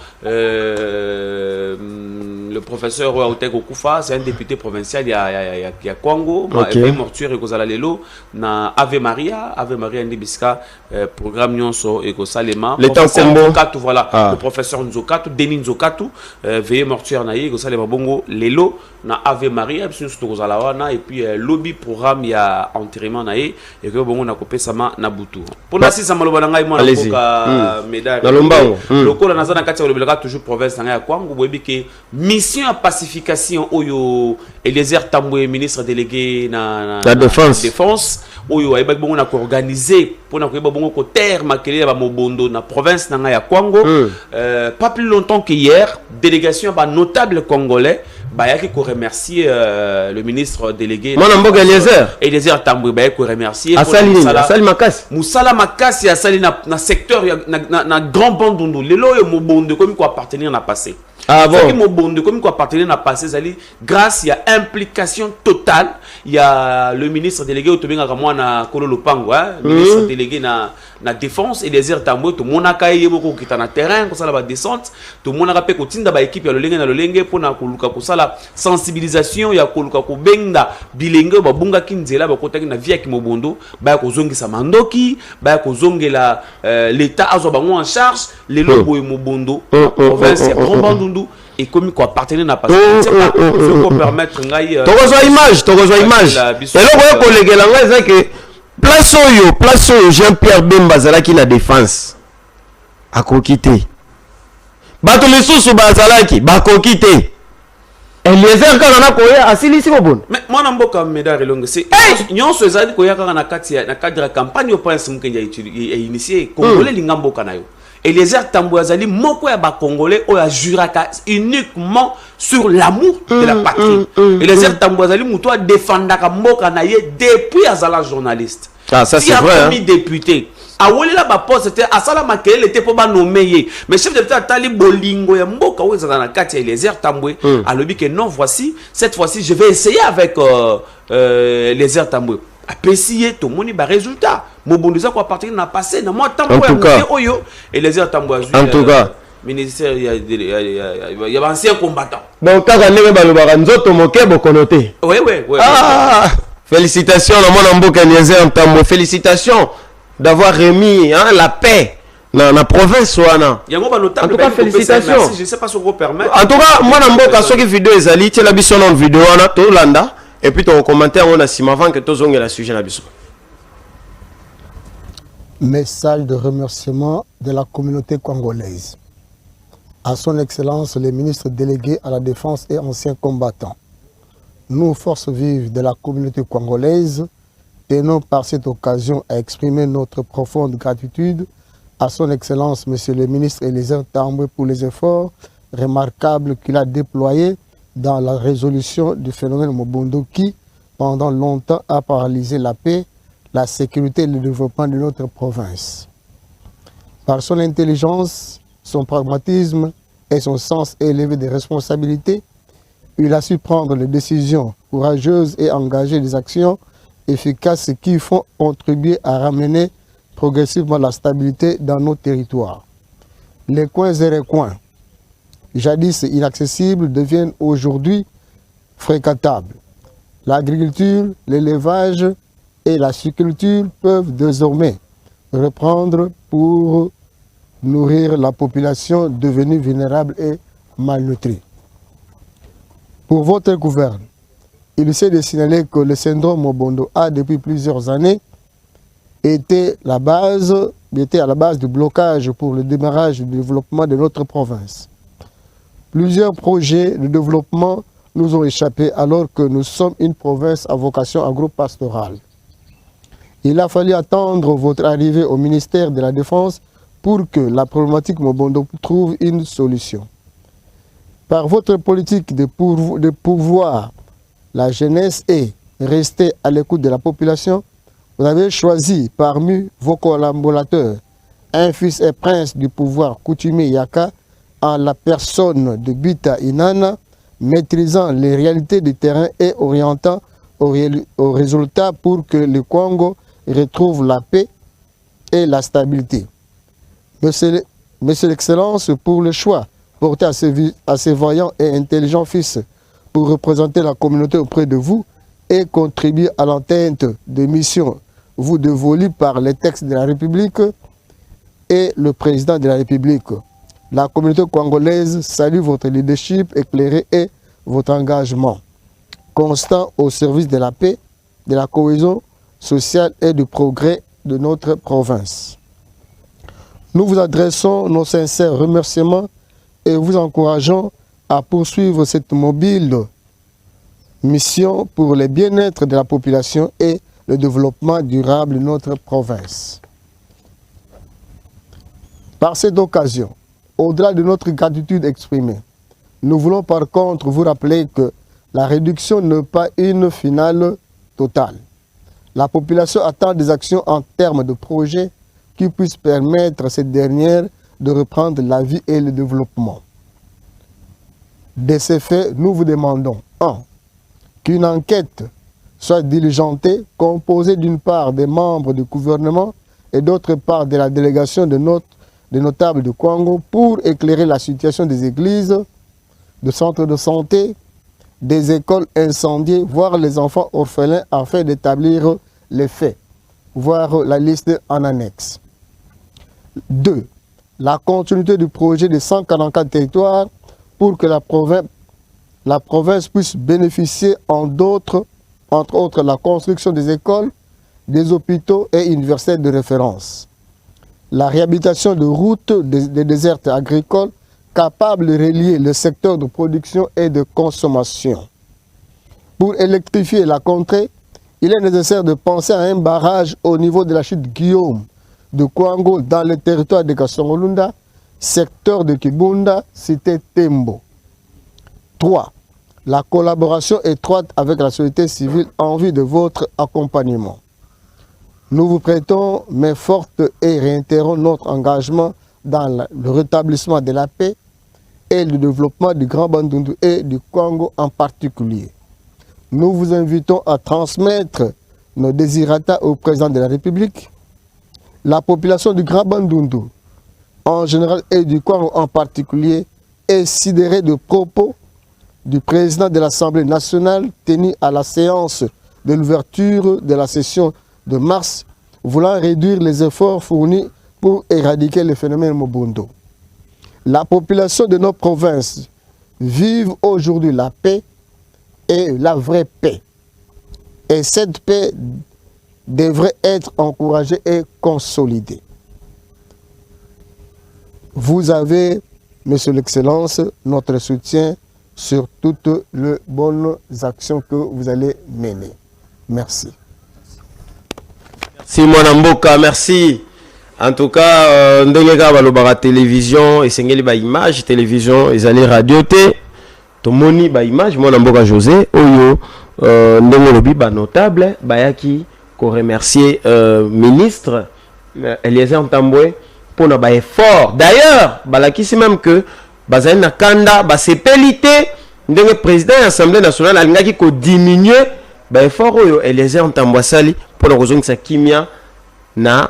le professeur Autego Koufa c'est un député provincial il y a Kwango mortuaire et kozala lelo na Ave Maria Ndibiska programme nyonso et kosalema
professeur
Nzokatu voilà le professeur Nzokatu Denis Nzokatu veille mortuaire na ye kosalema bongo lelo na Ave Maria biso to kozala wana et puis lobby programme ya enterrement na ye et que bongo na kopesa ma na butu pour la sisa maloba na ngai mwana boka médaille lokola nazana kati ya lobelaka toujours province na ngai ya Kwango boyebi ke mission à pacification oyo Eliezer Tambwe ministre délégué na défense oyo ayeba bongo na ko organiser pona ko yeba bongo ko terre makele ba mobondo na province na ngai ya Kwango pas plus longtemps que hier délégation ba notable congolais bayaki ko remercier le ministre délégué
Mwana Mboka
Eliezer Tambwe bayaki ko remercier
Asali Makasi
Musala Makasi asali na secteur na grand bandundu lelo yo mobondo comme ko appartenir na passé bon mobondo comme ko appartenir na passé zali grâce à implication totale il y a le ministre délégué otobenga ka mwana Kolo Lupango ministre délégué na défense Eliezer Tambwe to monaka yebo ko kita na terrain ko sala ba descente to monaka pe ko tinda ba équipe ya lolenge na lolenge pona koluka ko sala sensibilisation ya koluka ko benga bilenge ba bunga kinzela ba kotaki na via ki mobondo ba ko zongisa mandoki ba ko zongela l'état azo bango en charge les lobo mobondo province ya grand bandundu et comme quoi appartenir na passé c'est pas ce qu'on permettre ngai
tokozwa image et là ko legela ngai c'est que place oyo Jean-Pierre Bemba zalaki na défense akoki te bato lisusu bazalaki bakoki te Eliezer kaka na koya asilisi kobona
mais mwana mboka médaille longue c'est nyonso ezali koya kaka na kati na cadre campagne au prince mkenja initié congolais linga mboka na yo Eliezer Tambwe azali moko ya ba congolais o ya juraka uniquement sur l'amour de la patrie Eliezer Tambwe azali muto a défendaka mboka na ye depuis azala journaliste
ça c'est vrai
comme député awolela ba poste c'était asala makele était pour ba nommer mais chef de l'État tali bolingo ya mboka o ezala na kati ya Eliezer Tambwe alobi que non voici cette fois-ci je vais essayer avec Eliezer Tambwe apprécier tout le monde ba résultat mobondo za ko appartenir na passé na moi Tambwe ya oyo Eliezer Tambwe
en tout cas
ministère il y a ancien combattant
donc kaka ndenge balobaka nzoto moke bokonote
oui
félicitations à Mwana Mboka Eliezer Tambwe félicitations d'avoir remis la paix dans la province wana. En tout cas félicitations.
Je sais pas si on peut permettre.
En tout cas Mwana Mboka soki vidéo ezali tie la biso na vidéo wana to landa et puis ton commentaire on a sima avant que to zonge la sujet na biso.
Message de remerciement de la communauté congolaise à son excellence le ministre délégué à la défense et ancien combattant nous, forces vives de la communauté congolaise, tenons par cette occasion à exprimer notre profonde gratitude à son Excellence, Monsieur le ministre Élisée Tambwe, pour les efforts remarquables qu'il a déployés dans la résolution du phénomène Mobundo qui, pendant longtemps, a paralysé la paix, la sécurité et le développement de notre province. Par son intelligence, son pragmatisme et son sens élevé des responsabilités, il a su prendre des décisions courageuses et engager des actions efficaces qui font contribuer à ramener progressivement la stabilité dans nos territoires. Les coins et recoins, jadis inaccessibles, deviennent aujourd'hui fréquentables. L'agriculture, l'élevage et la sucriculture peuvent désormais reprendre pour nourrir la population devenue vulnérable et malnutrie. Pour votre gouverne, il essaie de signaler que le syndrome Mobundo a depuis plusieurs années été à la base du blocage pour le démarrage du développement de notre province. Plusieurs projets de développement nous ont échappé alors que nous sommes une province à vocation agro-pastorale. Il a fallu attendre votre arrivée au ministère de la Défense pour que la problématique Mobundo trouve une solution. Par votre politique de pourvoir la jeunesse et rester à l'écoute de la population, vous avez choisi parmi vos collaborateurs un fils et prince du pouvoir coutumier Yaka en la personne de Bita Inana, maîtrisant les réalités du terrain et orientant au résultat pour que le Congo retrouve la paix et la stabilité. Monsieur l'Excellence, pour le choix porté à ces voyants et intelligents fils pour représenter la communauté auprès de vous et contribuer à l'atteinte des missions vous dévolues par les textes de la République et le président de la République. La communauté congolaise salue votre leadership éclairé et votre engagement constant au service de la paix, de la cohésion sociale et du progrès de notre province. Nous vous adressons nos sincères remerciements et vous encourageons à poursuivre cette mobile mission pour le bien-être de la population et le développement durable de notre province. Par cette occasion, au-delà de notre gratitude exprimée, nous voulons par contre vous rappeler que la réduction n'est pas une finale totale. La population attend des actions en termes de projets qui puissent permettre à cette dernière de reprendre la vie et le développement. De ces faits, nous vous demandons 1. Qu'une enquête soit diligentée, composée d'une part des membres du gouvernement et d'autre part de la délégation des notables du Congo pour éclairer la situation des églises, des centres de santé, des écoles incendiées, voire les enfants orphelins afin d'établir les faits, voire la liste en annexe. 2. La continuité du projet de 144 territoires pour que la province puisse bénéficier entre autres la construction des écoles, des hôpitaux et universités de référence. La réhabilitation de routes des déserts agricoles capables de relier le secteur de production et de consommation. Pour électrifier la contrée, il est nécessaire de penser à un barrage au niveau de la chute Guillaume de Kwango dans le territoire de Kasongolunda, secteur de Kibunda, cité Tembo. 3. La collaboration étroite avec la société civile en vue de votre accompagnement. Nous vous prêtons main forte et réitérons notre engagement dans le rétablissement de la paix et le développement du Grand Bandundu et du Congo en particulier. Nous vous invitons à transmettre nos désirata au président de la République. La population du Grand Bandundu en général et du Congo en particulier est sidérée de propos du président de l'Assemblée nationale tenu à la séance de l'ouverture de la session de mars, voulant réduire les efforts fournis pour éradiquer le phénomène Mobundo. La population de nos provinces vive aujourd'hui la paix et la vraie paix. Et cette paix devrait être encouragée et consolidée. Vous avez, Monsieur l'Excellence, notre soutien sur toutes les bonnes actions que vous allez mener. Merci.
Si Mwanamboka, merci. En tout cas, ndenge ka balobaka télévision, esengeli ba image télévision, ezali radio te. Tomoni ba image Mwanamboka José oyo ndenge lobi ba notable bayaki ko remercier ministre Eliezer Ntambwe pour na ba effort. D'ailleurs, balakisi même que bazali na kanda ba sepelité ndenge président de l'Assemblée nationale alingaki ko diminuer ba effort oyo Eliezer Ntambwe sali pour na kozongisa kimia na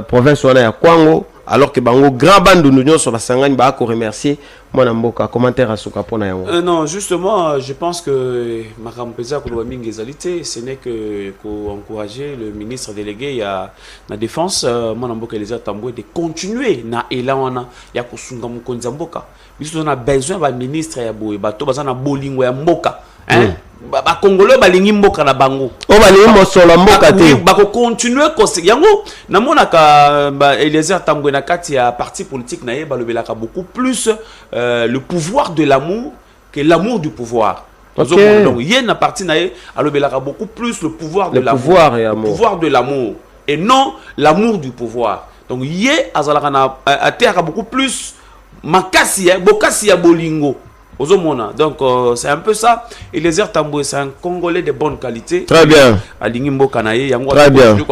province wana ya Kwango, alors que bango grand bandu nous sur basangani ba ko remercier Mwana Mboka. Commentaire à Souka pour na yango.
Non, justement, je pense que Makampeza Kolomingi Ezalité, ce n'est que pour encourager le ministre délégué à la défense Mwana Mboka Eliezer Ntambwe de continuer na élan wana ya kosunga mokonzi Mboka. Biso on a besoin ba ministre ya boye bato bazana bolingo ya Mboka. Hein? Ba Congolais balingi Mboka na bango.
O balingi mosolo Mboka te.
Ba ko continuer ko yango na monaka ba Eliezer Ntambwe na kati ya parti politique na ye balobelaka beaucoup plus le pouvoir de l'amour que l'amour du pouvoir. Okay. Donc il y a une partie na ye alobelaka beaucoup plus le pouvoir de l'amour. Le pouvoir de l'amour et non l'amour du pouvoir. Donc il y a azalaka beaucoup plus makasi bokasi ya bolingo. Donc c'est un peu ça. Eliezer Ntambwe, c'est un Congolais de bonne qualité.
Très bien.
Alingi Mboka na ye yango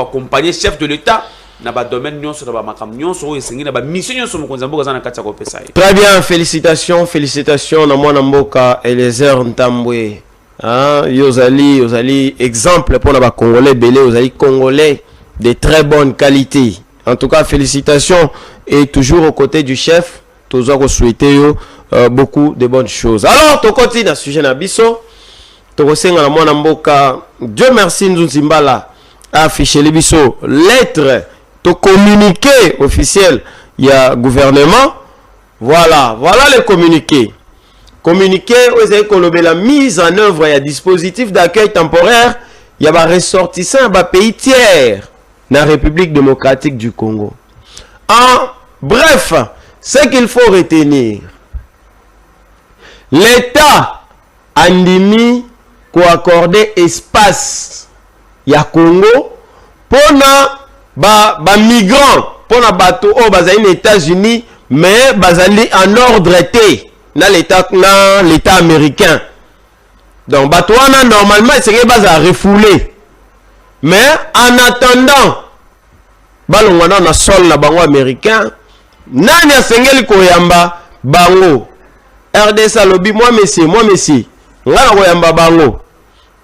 accompagner chef de l'État na ba domaine nyonso na ba makam nyonso esengi na ba mission nyonso mokonzi Mboka zana kati ya kopesa ye.
Très bien, félicitations na Mwana Mboka Eliezer Ntambwe. Hein, yozali exemple pour na ba Congolais belé, yozali Congolais de très bonne qualité. En tout cas, félicitations et toujours aux côtés du chef, toujours ko souhaiter yo beaucoup de bonnes choses. Alors, to continue à sujet na biso. To kosenga na Mwana Mboka, Dieu merci Nzunzimbala a affiché les biso lettre to communiqué officiel il y a gouvernement. Voilà le communiqué. Communiqué aux la mise en œuvre et dispositif d'accueil temporaire il y a ressortissant à pays tiers dans la République démocratique du Congo. En bref, ce qu'il faut retenir, l'État a ndimi ko accorder espace ya Congo pour ba migrants, pour na bateau au bazali les États-Unis, mais bazali en ordre été na l'état américain. Donc bateau normalement c'est baza refoulé. Mais en attendant balongwana na sol na bango américain, nani asengeli koyamba bango RDC lobby moi monsieur ngana koyamba bango.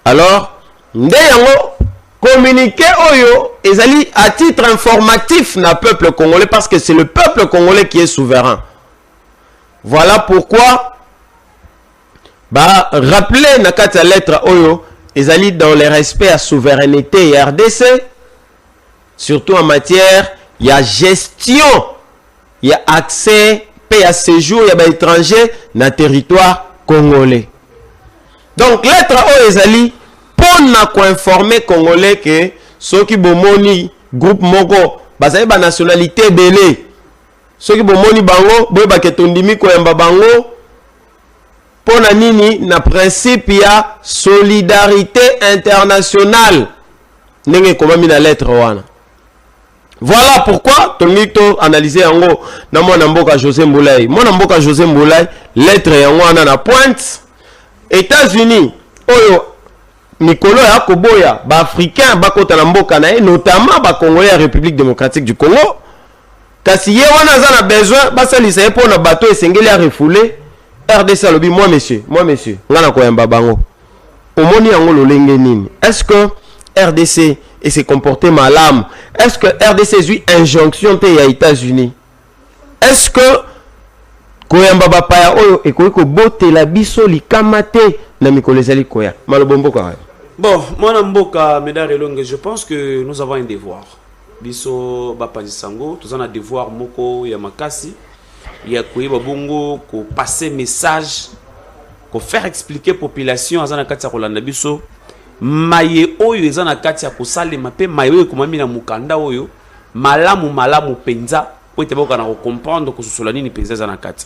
Alors nde yango communiqué oyo ezali à titre informatif na peuple congolais parce que c'est le peuple congolais qui est souverain. Voilà pourquoi rappeler na kati ya lettre oyo ezali dans le respect à souveraineté et RDC, surtout en matière il y a gestion, il y a accès paix à séjour, il y a étranger na territoire congolais. Donc lettre oyo ezali pour na informer congolais que ceux qui bomoni groupe moko bazali ba nationalité belé, ceux qui bomoni bango boy ba ketondimi ko yamba bango pona nini na principe ya solidarité internationale ndenge komami na lettre wana. Voilà pourquoi tonito analyser yango na Mwana Mboka José Mboulay. Mwana Mboka José Mboulay lettre yango wana na pointe États-Unis oyo Nikolo ya koboya ba africain bakota na mboka na notamment ba Congolais ya République démocratique du Congo. Kasi ye wana za na besoin basalisa ye pona bateau esengeli ya refoulé RDC lobi moi monsieur ngana koyamba bango. Omoni yango lolenge nini? Est-ce que RDC et s'est comporté malamu? Est-ce que RDC eu injonction te ya États-Unis? Est-ce que koyamba bapaya oyo ekoiko bote la biso likamate na mikolo ezali koya malobombo kwa?
Bon, Mwana Mboka Médard Elonge, je pense que nous avons un devoir. Biso bapanzi sango, tous on a devoir moko ya makasi, ya koyeba bongo ko passer message, ko faire expliquer population azana kati ya kolanda biso maye oyo ezana kati ya kosale mape maye oyo komami na mukanda oyo malamu penza po ete boka na comprendre ko sosola nini penza ezana kati.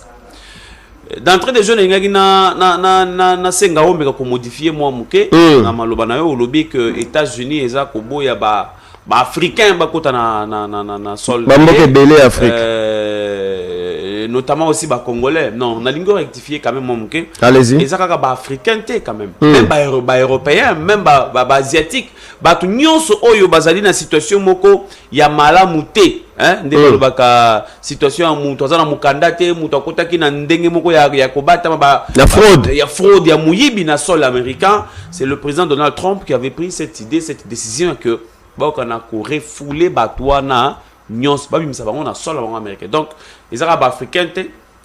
d'entrée des jeunes ngaki na senga omeka ko modifier moi muke na maloba na yo olobi que États-Unis eza ko boya ba africain ba kota na sol
ba mboke belé Afrique
notamment aussi ba congolais non na lingo rectifier quand même moi muke
allez-y
eza kaka ba africain té quand même même ba européen même ba asiatique ba tu nyonso oyo bazali na situation moko ya malamu té hein ndelo baka situation ya mutu azana mukanda te mutu akotaki na ndenge moko ya kobata
la fraude
ya fraude ya muyibi na sol américain. C'est le président Donald Trump qui avait pris cette décision que bakana ko refouler batwana nyons ba bimisa bango na sol américain. Donc les arabes africains te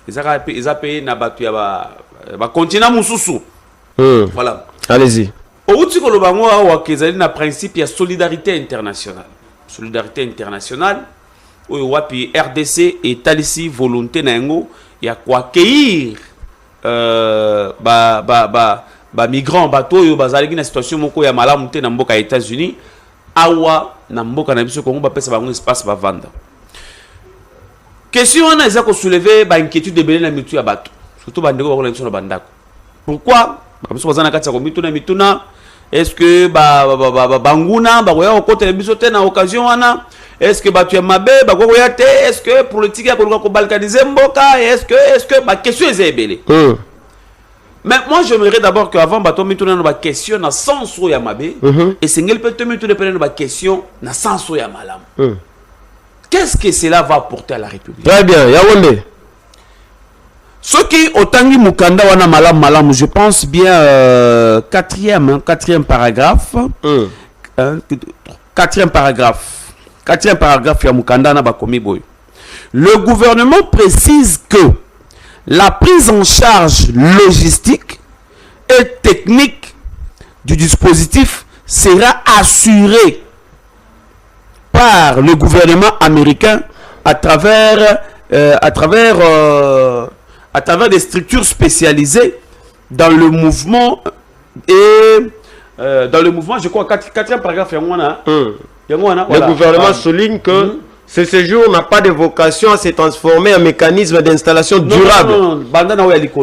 les payé na batu ya ba continent mususu. Voilà,
allez-y.
Outi ko lobango wa kezali na principe ya solidarité internationale oyo wapi RDC et talisi volonté na yango ya ko accueillir ba migrants bato oyo bazali na situation moko ya malamu te na mboka ya États-Unis awa na mboka na biso Congo ba pesa bango espace ba vanda. Question wana eza ko soulever ba inquiétude de belé na mitu ya bato surtout bandeko ba ko na biso na bandako. Pourquoi ba biso bazana kati ya ko mituna est-ce que banguna ba koya ko te biso te na occasion wana est-ce que tu es mabe ba ko ya te est-ce que politique ya ko balkaniser mboka est-ce que ba question est belé. Mais moi j'aimerais d'abord que avant bato mituna na ba question na sens ya mabe et singel peut te mituna na ba question na sens ya malam. Qu'est-ce que cela va apporter à la République?
Très bien, Yawonde.
Ce qui otangi mukanda wana malam, je pense bien quatrième paragraphe. Quatrième paragraphe ya mukanda na bakomi boy. Le gouvernement précise que la prise en charge logistique et technique du dispositif sera assurée par le gouvernement américain à travers des structures spécialisées dans le mouvement je crois, quatrième paragraphe,
le gouvernement souligne que ce séjour n'a pas de vocation à se transformer en mécanisme d'installation durable.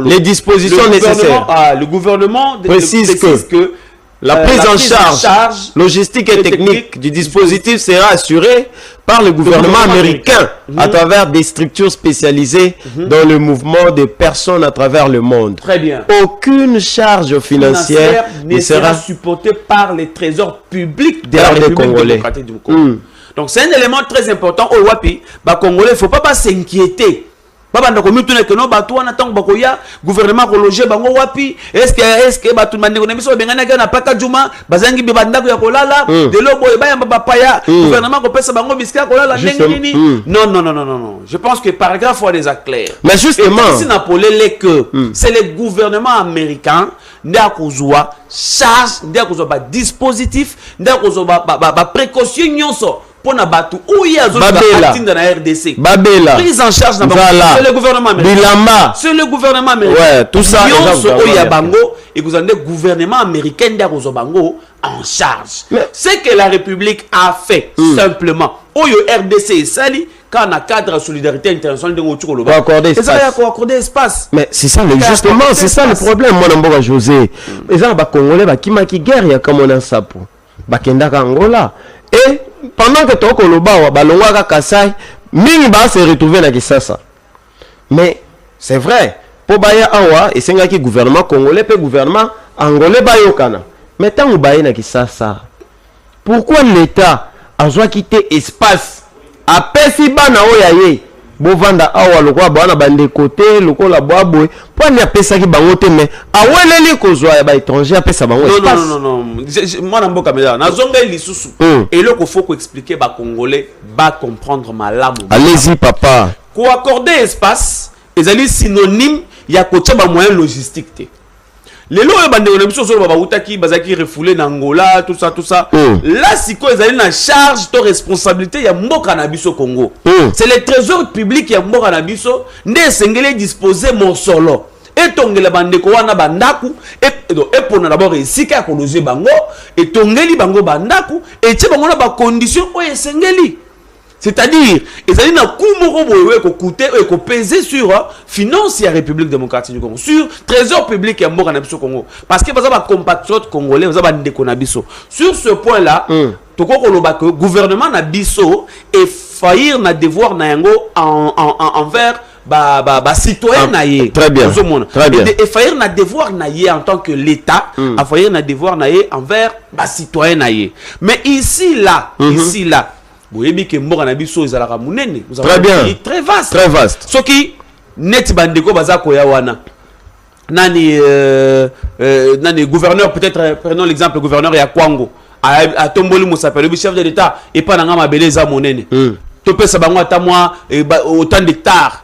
Les dispositions nécessaires.
Le gouvernement
précise que la prise en charge logistique et technique du dispositif sera assurée par le gouvernement américain à travers des structures spécialisées dans le mouvement des personnes à travers le monde.
Très bien.
Aucune charge financière
ne sera supportée par les trésors publics de la République démocratique du Congo. Donc c'est un élément très important. Au Wapi, Congolais, il ne faut pas s'inquiéter. Baba ko mituna ke no batu wana tango bakoya gouvernement ko loger bango wapi est-ce que batu mande ko na biso bengana ke na paka juma bazangi be bandako ya kolala de lobo e ba yamba paya gouvernement ko pesa bango biska kolala ndenge nini non je pense que paragraphe faut les clair.
Mais justement
si na polele que c'est le gouvernement américain nda kozwa charge nda kozwa ba dispositif nda kozwa ba précaution nyonso pona batu ouya zo batinda na RDC
Babela
prise en charge na
c'est
le gouvernement américain
Bilamba
c'est le gouvernement américain
ouais tout ça
ouya bango et vous avez gouvernement américain nda kozo bango en charge. Ce que la République a fait simplement oyo RDC sali quand on a cadre de solidarité internationale de Ngotchou Koloba
accorder
espace.
Mais c'est ça justement c'est ça le problème moi Namboka José les gens ba congolais ba kimaki guerre ya comme on a ça pour ba kenda ka Angola et pendant que tu as balongwa Kasai, mingi ba se retrouver na Kisasa. Mais c'est vrai, pour baya awa et c'est ngaki gouvernement congolais pe gouvernement angolais ba yokana. Mais tant ou baye na Kisasa. Pourquoi l'État a besoin quitter espace a pesi bana oyaye bovanda awa lokwa bana bande côté lokola boabwe pour ne pesa ki bango te mais aweleli kozwa ya ba étranger a pesa bango espace.
Non moi na mboka mela na zonga lisusu et le faut ko expliquer ba congolais ba comprendre malamu.
Allez-y papa.
Ko accorder espace ezali synonyme ya ko tcha ba moyen logistique te. Lelo e bande na biso so ba utaki bazaki refoulé na Angola tout ça là siko ezali na charge to responsabilité ya mboka na biso Congo. C'est le trésor public ya mboka na biso nde sengele disposer mon solo et tongela bande ko wana bandaku et pona d'abord esika ko loger bango et tongeli bango bandaku et tche bango na ba condition o esengeli C'est-à-dire, ils allaient dans coup peser sur finance et République démocratique du Congo, sur trésor public et Mboka Nabiso Congo. Parce que vous avez des compatriotes congolais, vous avez des Nabiso. Sur ce point-là, le gouvernement Nabiso est faillir na devoir na yango envers citoyen naïe.
Très bien. Très bien.
Et faillir na devoir naïe en tant que l'État, a faillir na devoir naïe envers citoyen naïe. Mais ici là, vous voyez que Mboka Nabiso ils allaient ramunene.
Très bien.
Très vaste.
Très vaste.
Ce qui net bandeko bazako ya wana. Nani gouverneur, peut-être prenons l'exemple gouverneur ya Kwango. A tomboli Moussapelo, chef de l'État et pas dans ma beleza monene. Topé sabango atamwa autant d'hectares.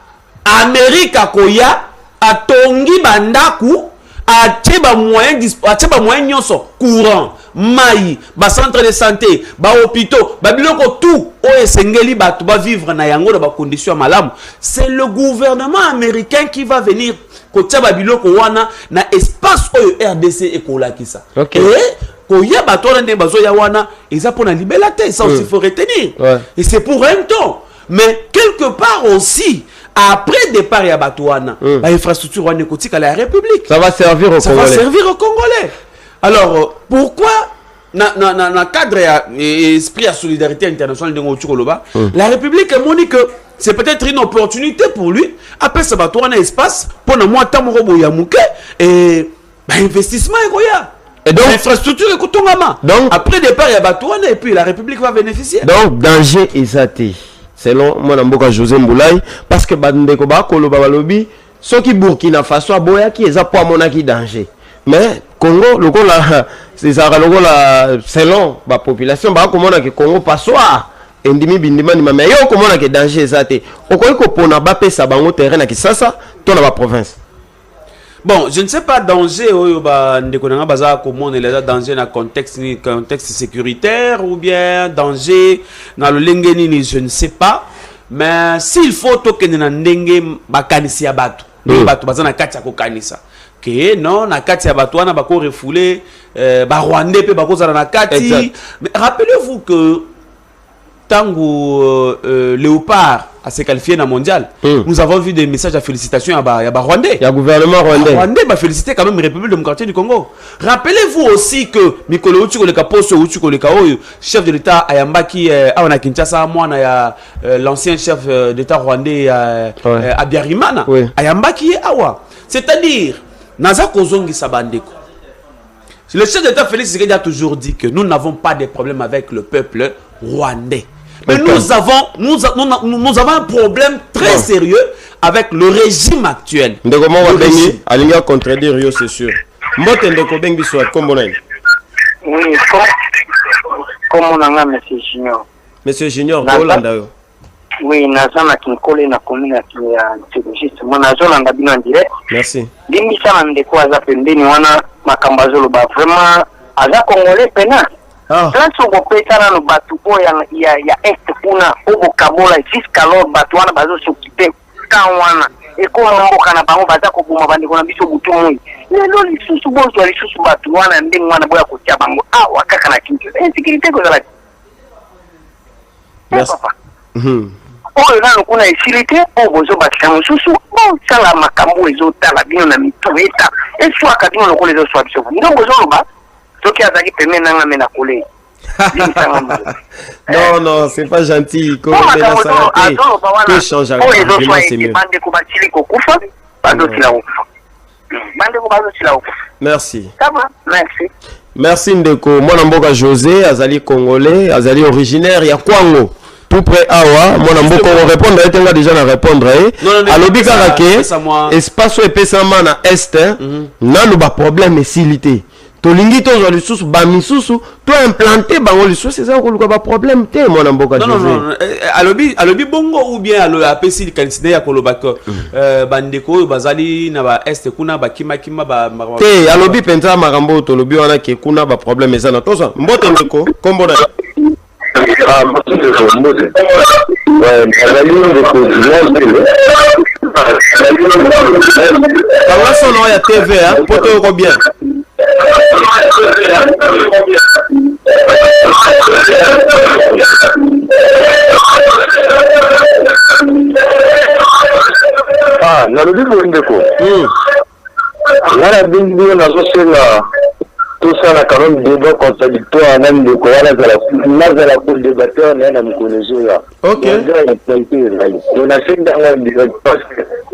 Amérique a koya a tongi bandaku a teba moyen nyonso courant mai ba centre de santé ba hôpitaux ba biloko tout o esengeli batu ba vivre na yango ba conditions malamu. C'est le gouvernement américain qui va venir kotia ba biloko wana na espace oyo RDC ekolakisa.
Okay.
Koya bato wana bazo ya wana eza pour la liberté, ça aussi faut retenir.
Ouais.
Et c'est pour un temps. Mais quelque part aussi après départ ya bato wana ba infrastructure wana kotika la République.
Ça va servir aux Congolais.
Ça va servir aux Congolais. Alors pourquoi na cadre et esprit à solidarité internationale de Ngotchukoloba, la République a montré que c'est peut-être une opportunité pour lui après ça bato wana espace pour na moi tamorobo ya muke et investissement ekoya. Et donc, l'infrastructure est Kutungama. Donc, après départ, il y a Batouane et puis la République va bénéficier.
Donc, danger est athée. Selon mon amboka José Mboulaye, parce que Bandeko Bakolo Babalobi, ceux qui Burkina Faso, Boya qui est à monaki danger. Mais Congo, le Congo, c'est ça, selon la population, comment on a que Congo passoire. Endimi bindima ni mais yo comment on a que danger est athée. Au Congo, pour n'a pas payé sa bango terrain à Kisasa, dans la province.
Bon, je ne sais pas danger danger dans contexte sécuritaire ou bien danger dans le lengeni, je ne sais pas. Mais s'il faut token na ndenge bakanisi ya batu, batu bazana kati ya kokanisa. Que non, na kati ya batu wana bako refoulé ba Rwandais pe bako zana na kati. Mais rappelez-vous que Tango Léopard à se qualifier dans le mondial, nous avons vu des messages de félicitations à Rwandais. Il y a
le gouvernement rwandais.
Rwandais va féliciter quand même la République démocratique du Congo. Rappelez-vous aussi que Mikolo Uchikoleka Poso Uchikoleka Oyo, chef de l'État Ayambaki à Kinshasa, l'ancien chef d'État rwandais à Biarimana, Ayambaki Awa. C'est-à-dire, Naza Kozongi Sabandeko. Le chef d'État Félix Tshisekedi a toujours dit que nous n'avons pas de problème avec le peuple rwandais. Mais nous avons un problème très sérieux avec le régime actuel.
Comment on va aller contredire, c'est sûr.
Oui, comme on a Monsieur Junior.
Monsieur Junior,
oui, Nazana qui colle na commune qui est juste. Mon agent en a bien en direct.
Merci.
Limisa ndeko aza pembeni wana makambazolo ba vraiment aza congolais pena. Transo kopetana no batu ya est kuna obo kabola jusqu'alors batu wana bazo s'occuper quand wana et ko mboka na bango baza ko buma bandeko na biso butu moyi. Lelo lisusu bozo lisusu batu wana ndenge wana boya ko tia bango wakaka na kintu. Insécurité ko zala.
Merci.
Oyo nano kuna esirite obozo bakisa mosusu sala makambo ezotala bino na mitweta eswaka bino lokola ezoswa biso ndo bozoloba soki azaki pembe nanga mena kole.
Non, non, c'est pas gentil. Comme que change à c'est mieux. Merci.
Merci.
Merci Ndeko. Mon amboka José, Azali Congolais, Azali originaire, ya Kwango. Tout près awa, mon amboka on répondre, il y a déjà à répondre. Alobi Karake, espace où epesama na est, nanu ba problème esilité. Tolingi tozo lisusu ba misusu to implanter bango lisusu c'est ça ko ba problème te mon amboka José.
Non, alobi bongo ou bien alo apesi kanisine ya kolobaka bandeko bazali na ba est kuna ba kima ba
te alobi penza makambo to lobi wana ke kuna ba problème ezana toza mbote ndeko kombo na sono ya TV poto ko bien.
nalobi ndeko ngana bindi na zosenga tout ça la quand même débat contradictoire na ndeko nazala pour débatteur na mkonezo ya
OK
on a fait dans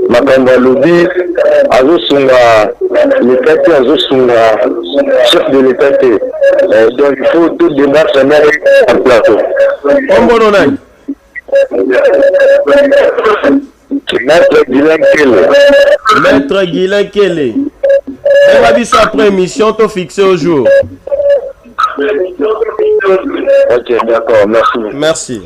makambo lobi azosunga l'état azosunga chef de l'état donc il faut tout démarche en plateau
on bon nani
Maître
Guilain Kele. On va dire ça après émission, t'as fixé au jour.
Ok, d'accord, merci.
Merci.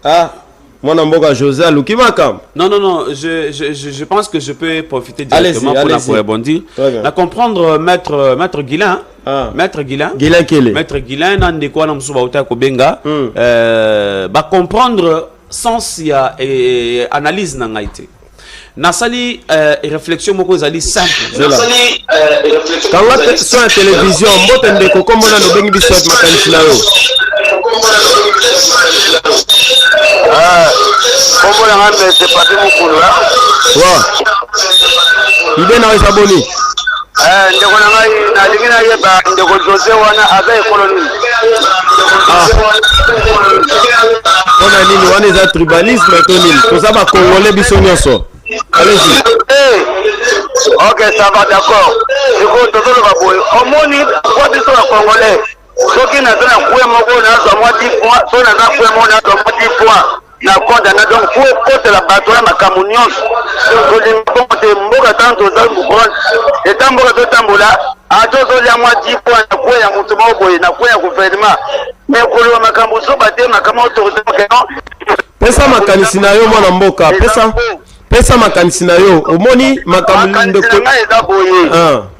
Ah, mon amboka José Alouki Makam.
Non, je pense que je peux profiter directement pour rebondir. À comprendre Maître Guilain. Maître Guilain.
Guilain Kele.
Maître Guilain, Nandekwa Namsuba Ota Kobenga. Va comprendre sens ya analyse na ngaite. Nasali réflexion moko zali simple.
Nasali réflexion. Quand on est sur la télévision, mbote ndeko comme on a no bengi biso makanisi na yo.
Kombo na ngande c'est pas mukulu là.
Wa. Ibe na saboni.
Ndeko na ngai na lingina yeba ndeko José wana aza koloni.
On a nini wana za tribalisme to nini? Toza ba congolais biso nyonso. Allez-y.
Ok, ça va, d'accord. Du coup, tout le monde va omoni quoi biso la congolais. Soki na zana kuya moko na zo mwa 10 points, so na za kuya moko na zo mwa 10 points. Na konda na donc pour côté la bateau na kamunions. Donc limpote mboka tanto za mukon. Et tamboka to tambola, a tozo ya mwa 10 points na kuya mutu boye na kuya gouvernement. Mais ko lo makambo so bate makambo autorité kenon.
Pesa makanisi na yo mwana mboka, pesa makanisi na yo omoni makambo ndeko
eza boye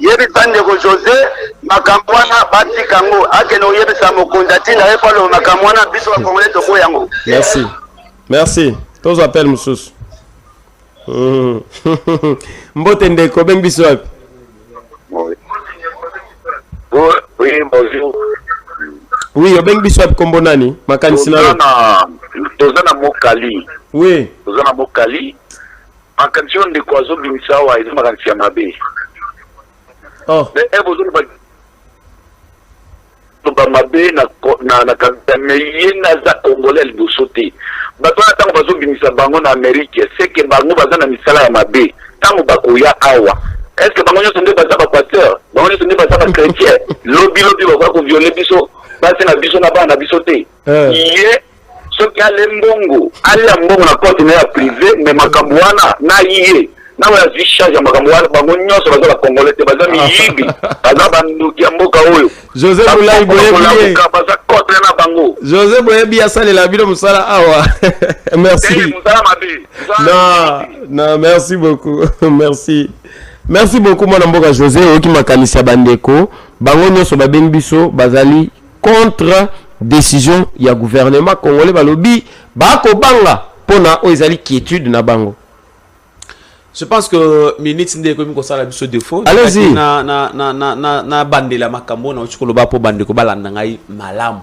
yebi tande ko José makambo wana batikango akeno yebi sa mokonza tinda ye palo makambo wana biso ba congolais to boyango.
Merci tous appel mususu mbote ndeko beng biso wapi?
Oui, bonjour.
Oui, obeng biso wapi kombo nani makanisi na yo?
Tozana mokali.
Oui,
tozana mokali. En canción de Kwazo Bimisawa et de Marantia Mabé.
Oh.
Mais elle vous a Mabé na Kameye Naza Congolais de sauter. Bato na tango bazo bimisa bango na Amérique, c'est que bango baza na misala ya Mabé. Tango bakoya awa. Est-ce que bango nyonso nde baza ba pasteur? Bango nyonso nde baza ba chrétien? Lobi ba ko violer biso, basi na biso na ba na biso te. Iye ce qui a l'embongo, allez na porte na privé, mais makambwana na yé. Na wa zisha ya makambwana bango nyonso baza ba congolais te baza miyibi. Baza banduki ya mboka oyo.
José Boulaye Boyebi.
Baza kote na bango.
José Boyebi asale la bino musala awa. Merci. Non, merci beaucoup. Merci beaucoup mon mboka José oki makanisi ya bandeko. Bango nyonso ba bengiso bazali contre décision ya gouvernement congolais balobi bako banga pona oezali quiétude na bango.
Je pense que minute ndeko mi ko sala biso défaut.
Allez-y.
Na bandela makambo na uchikolo ba po bandeko balanda ngai malamu.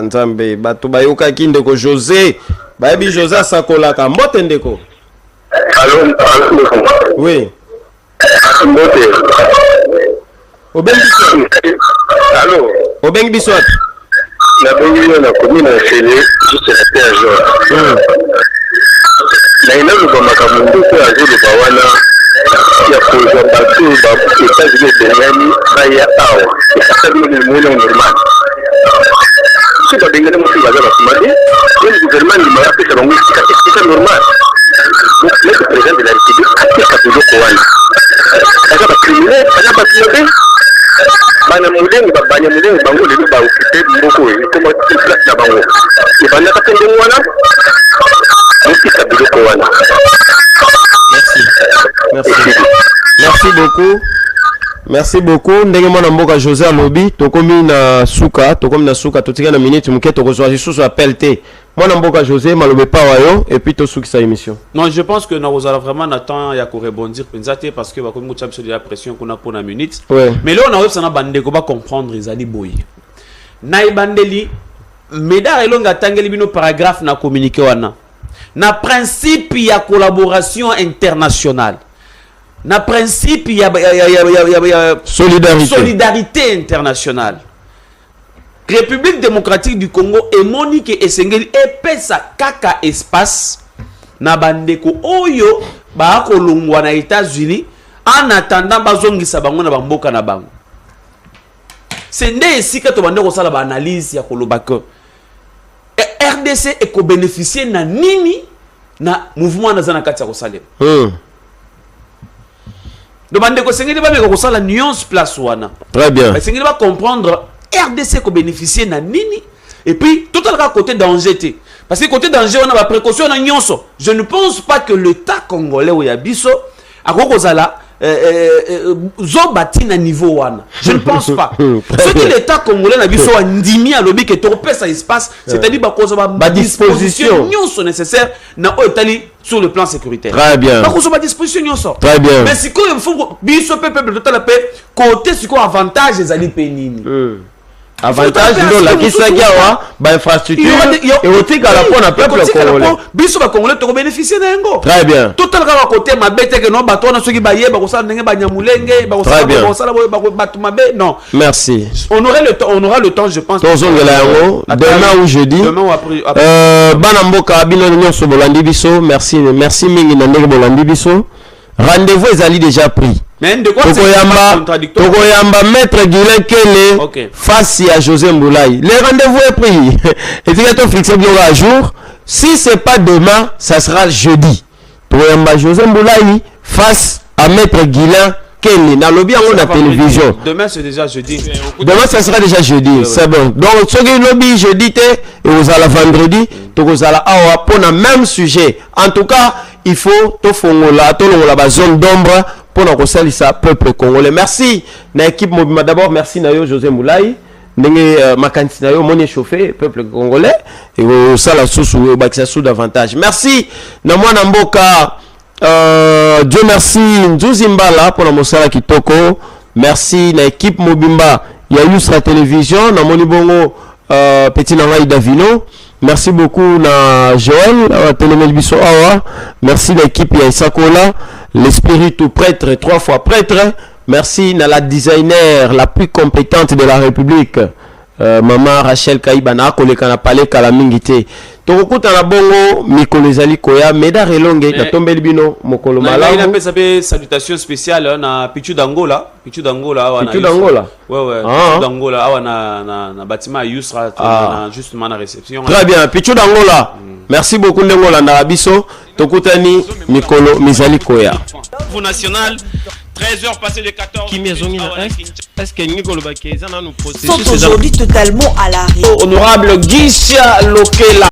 Nzambe bato bayoka kindeko José. Bayebi José sakolaka mbote ndeko.
Allô.
Oui.
Mbote.
Obengi biso.
Allô.
Obengi biso.
La bonne na commune a scellé juste la terre. Na ina ko makamundu ko azile bawana ya kuza batu ba États-Unis derrière ba ya awa. Ça nous le monde normal. C'est pas dingue mo figa ba kumadi. Le gouvernement ni mara pesa bangu c'est normal. Donc le président de la République a fait cadeau ko wana. Aka ba criminel, aka ba criminel. Bana mulengi babanya mulengi bango le ba occupé mboko e comme place na bango e bana ka tende wana muti ka biloko wana.
Merci beaucoup ndenge mwana mboka José Alobi tokomi na suka totika na minute muke tokozwa lisusu appel te mwana mboka José malobe pa wayo et puis tosukisa émission.
Non, je pense que nous allons vraiment attendre ya ko rebondir pensate parce que ba komi mucha biso de la pression qu'on a pour la minute.
Ouais.
Mais là on a aussi na bande ko ba comprendre ezali boye. Na ibandeli meda elonga tangeli bino paragraphe na communiquer wana. na principe ya collaboration internationale, na principe ya solidarité internationale. République démocratique du Congo et Monique Esengeli epesa kaka espace na bandeko oyo ba kolongwa na États-Unis en attendant bazongisa bango na bamboka na bango. C'est esika to bandeko sala ba analyse ya kolobaka RDC eko bénéficier na nini na mouvement na zana kati ya kosalema. Do bandeko Esengeli ba meko kosala nuance place wana.
Très bien.
Esengeli ba comprendre RDC ko bénéficier na nini et puis tout à côté danger parce que côté danger on a la précaution na nyonso. Je ne pense pas que l'État congolais ou yabiso akokozala zobati na niveau wana. Je ne pense pas. Ce que l'État congolais na biso ndimi a lobby que tropé ça espace, c'est-à-dire ba kozoba ba disposition nyonso nécessaire na otali sur le plan sécuritaire.
Très bien.
Ba kozoba disposition nyonso.
Très bien.
Mais si ko faut biso peuple total paix côté si ko avantage ezali penini.
Avantage ndo la kisagiawa ba infrastructure et otika la pona peuple congolais.
Biso ba congolais to bénéficier na ngo.
Très bien.
Total ka côté mabete que non bato na soki ba yeba ko sala ndenge ba nyamulenge ba ko sala ba bato mabe non.
Merci.
On aura le temps je pense.
Demain ou jeudi.
Demain ou après.
Bana mboka bino nyonso bolandi biso. Merci mingi na ndenge bolandi biso. Rendez-vous ezali déjà pris. Tokoyamba Maître Guilain Kele face à José Mboulaye. Le rendez-vous est pris. Et puis on fixe à jour. Si c'est pas demain, ça sera jeudi. Tokoyamba José Mboulaye face à Maître Guilain Kele. Na lobby on a télévision.
Demain c'est déjà jeudi.
Demain ça sera déjà jeudi. C'est bon. Donc ce qui lobby jeudi et vous allez vendredi, tokozala awa pour le même sujet. En tout cas, il faut to fongola la zone d'ombre pour nous ça peuple congolais. Merci na équipe Mobima. D'abord merci na yo José Moulaye ndenge makanisi na yo moni chauffé peuple congolais et ça la sous bakisa sous davantage. Merci na mwana mboka Dieu merci Nzuzi Mbala pour la mosala kitoko. Merci na équipe Mobimba ya Yusra Télévision na moni bongo petit Nangai Davino. Merci beaucoup na Joël Télémelbiso Awa. Merci l'équipe ya Isakola, l'esprit tout prêtre 3 fois prêtre. Merci na la designer la plus compétente de la République. Maman Rachel Kaibana koleka na pale kala mingité. Tokokuta na bongo mikolo ezali koya meda relonge na tombeli bino mokolo malamu.
Il a fait salutation spéciale na Pichu d'Angola. Pichu d'Angola wana.
Pichu d'Angola.
Ouais. Pichu d'Angola awa na bâtiment Yusra justement na réception.
Très bien, Pichu d'Angola. Merci beaucoup Ndengola na biso. Tokutani mikolo mizali koya.
Pour national 13h passé de 14. Est-ce que Nicolas Bakeza nous processus
sont aujourd'hui totalement à l'arrêt.
Honorable Guicha Lokela.